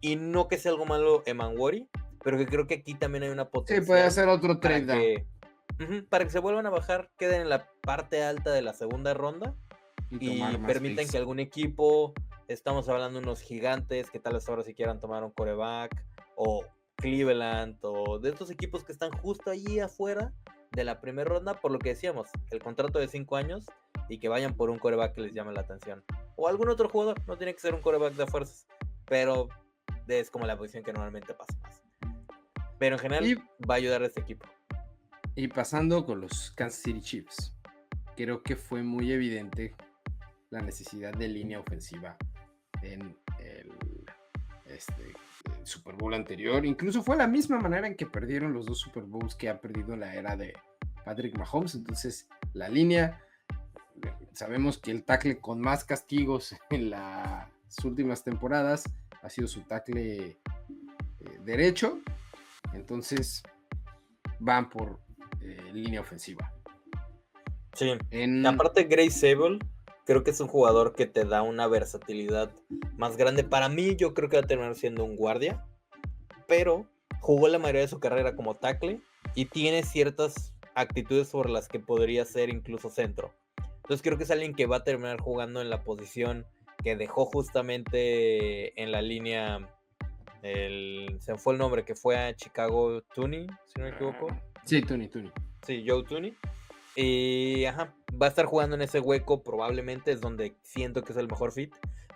Y no que sea algo malo Emanwori, pero que creo que aquí también hay una Sí, potencial puede hacer otro para trade down. para que se vuelvan a bajar, queden en la parte alta de la segunda ronda Y y tomar más permitan picks. que algún equipo, estamos hablando de unos gigantes que tal vez ahora si quieran tomar un quarterback, o Cleveland, o de estos equipos que están justo allí afuera de la primera ronda, por lo que decíamos, el contrato de 5 años y que vayan por un quarterback que les llame la atención. O algún otro jugador, no tiene que ser un quarterback de fuerzas, pero es como la posición que normalmente pasa más. Pero en general va a ayudar a este equipo. Y pasando con los Kansas City Chiefs, creo que fue muy evidente la necesidad de línea ofensiva en el Super Bowl anterior. Incluso fue la misma manera en que perdieron los 2 Super Bowls que ha perdido la era de Patrick Mahomes. Entonces, la línea, sabemos que el tackle con más castigos en las últimas temporadas ha sido su tackle derecho. Entonces, van por línea ofensiva. Sí, aparte Grace Sable, creo que es un jugador que te da una versatilidad más grande. Para mí, yo creo que va a terminar siendo un guardia, pero jugó la mayoría de su carrera como tackle y tiene ciertas actitudes sobre las que podría ser incluso centro. Entonces creo que es alguien que va a terminar jugando en la posición que dejó justamente en la línea, se me fue el nombre, que fue a Chicago, Tooney, si no me equivoco. Sí, Tooney. Sí, Joe Tooney. Y va a estar jugando en ese hueco, probablemente es donde siento que es el mejor fit.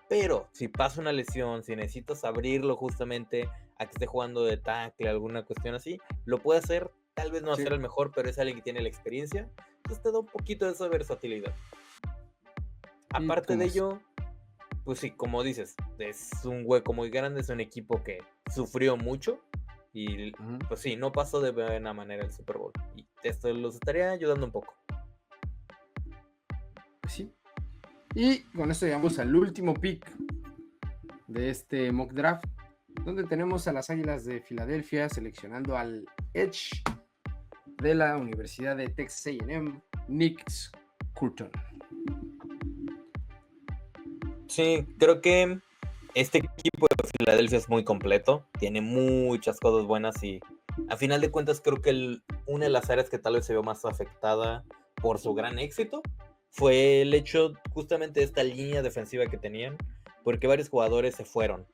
Pero si pasa una lesión, si necesitas abrirlo justamente a que esté jugando de tackle, alguna cuestión así, lo puede hacer. Tal vez no va a ser el mejor, pero es alguien que tiene la experiencia. Entonces te da un poquito de esa versatilidad. Aparte de ello, pues sí, como dices, es un hueco muy grande, es un equipo que sufrió mucho. Y pues sí, no pasó de buena manera el Super Bowl. Y esto los estaría ayudando un poco. Pues sí. Y con esto llegamos al último pick de este mock draft, donde tenemos a las Águilas de Filadelfia seleccionando al Edge de la Universidad de Texas A&M, Nick Curtin. Sí, creo que este equipo de Filadelfia es muy completo, tiene muchas cosas buenas y a final de cuentas creo que una de las áreas que tal vez se vio más afectada por su gran éxito fue el hecho justamente de esta línea defensiva que tenían, porque varios jugadores se fueron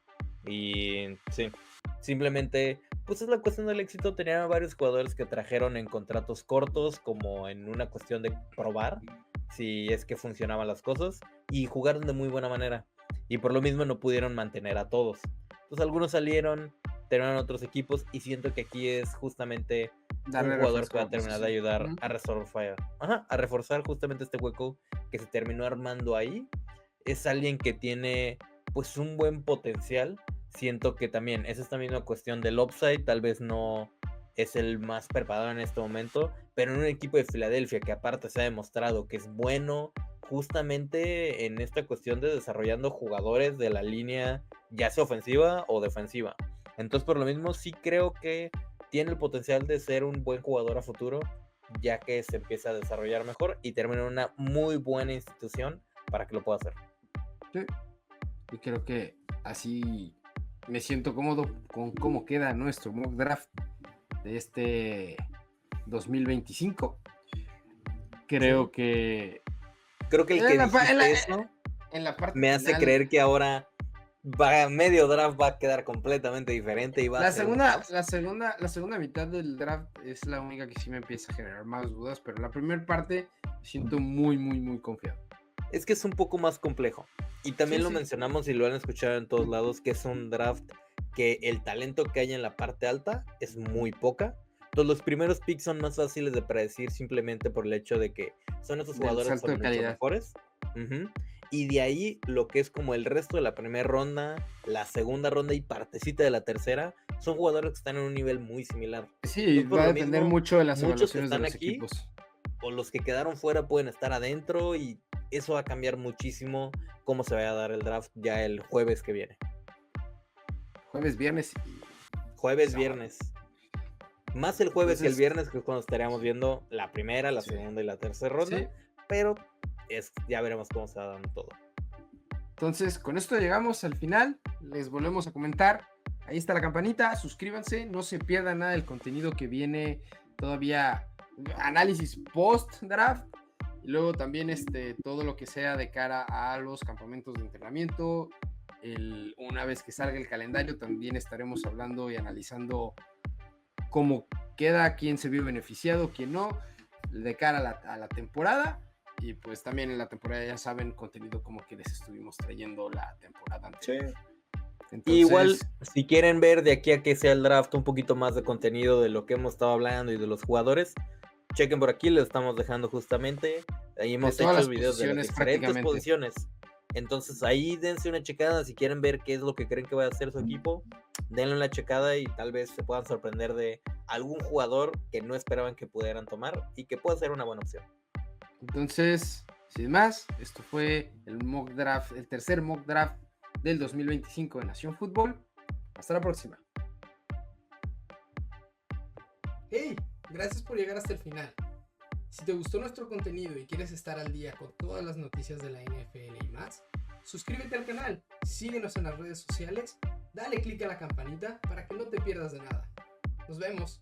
y sí, simplemente pues es la cuestión del éxito. Tenían varios jugadores que trajeron en contratos cortos como en una cuestión de probar si es que funcionaban las cosas y jugaron de muy buena manera. Y por lo mismo no pudieron mantener a todos. Entonces algunos salieron, terminaron otros equipos y siento que aquí es justamente un jugador que va a terminar de ayudar a reforzar justamente este hueco que se terminó armando ahí. Es alguien que tiene pues un buen potencial. Siento que también esa es también una cuestión del upside, tal vez no es el más preparado en este momento, pero en un equipo de Filadelfia que aparte se ha demostrado que es bueno justamente en esta cuestión de desarrollando jugadores de la línea ya sea ofensiva o defensiva. Entonces por lo mismo sí creo que tiene el potencial de ser un buen jugador a futuro, ya que se empieza a desarrollar mejor y termina en una muy buena institución para que lo pueda hacer. Sí. Y creo que así me siento cómodo con cómo queda nuestro mock draft de este 2025. Creo que el que dijiste eso en la parte me hace creer que ahora medio draft va a quedar completamente diferente y va la a ser segunda mitad del draft es la única que sí me empieza a generar más dudas, pero la primera parte me siento muy confiado. Es que es un poco más complejo y también lo mencionamos y lo han escuchado en todos lados, que es un draft que el talento que hay en la parte alta es muy poca. Entonces los primeros picks son más fáciles de predecir simplemente por el hecho de que son esos jugadores que son mucho mejores. Ujú. Y de ahí lo que es como el resto de la primera ronda, la segunda ronda y partecita de la tercera, son jugadores que están en un nivel muy similar. Sí, Entonces, por va a lo depender mismo, mucho de las muchos que evaluaciones de están los aquí equipos. o los que quedaron fuera pueden estar adentro y eso va a cambiar muchísimo cómo se vaya a dar el draft ya el jueves que viene. Jueves, viernes y Jueves, sábado. viernes. Más el jueves que el Entonces, viernes, que es cuando estaríamos viendo la primera, la sí, segunda y la tercera ronda, sí. pero ya veremos cómo se va dando todo. Entonces, con esto llegamos al final. Les volvemos a comentar. Ahí está la campanita. Suscríbanse. No se pierdan nada del contenido que viene todavía. Análisis post-draft. Y luego también todo lo que sea de cara a los campamentos de entrenamiento. Una vez que salga el calendario, también estaremos hablando y analizando cómo queda, quién se vio beneficiado, quién no, de cara a la temporada. Y pues también en la temporada, ya saben, contenido como que les estuvimos trayendo la temporada anterior. Y igual, Entonces, si quieren ver de aquí a que sea el draft un poquito más de contenido de lo que hemos estado hablando y de los jugadores, chequen por aquí, les estamos dejando justamente. Ahí de hemos todas hecho las videos de las posiciones diferentes prácticamente. posiciones. Entonces ahí dense una checada si quieren ver qué es lo que creen que va a hacer su equipo. Denle una checada y tal vez se puedan sorprender de algún jugador que no esperaban que pudieran tomar y que pueda ser una buena opción. Entonces, sin más, esto fue el mock draft, el tercer mock draft del 2025 de Nación Fútbol. Hasta la próxima. Hey, gracias por llegar hasta el final. Si te gustó nuestro contenido y quieres estar al día con todas las noticias de la NFL y más, suscríbete al canal, síguenos en las redes sociales, dale click a la campanita para que no te pierdas de nada. Nos vemos.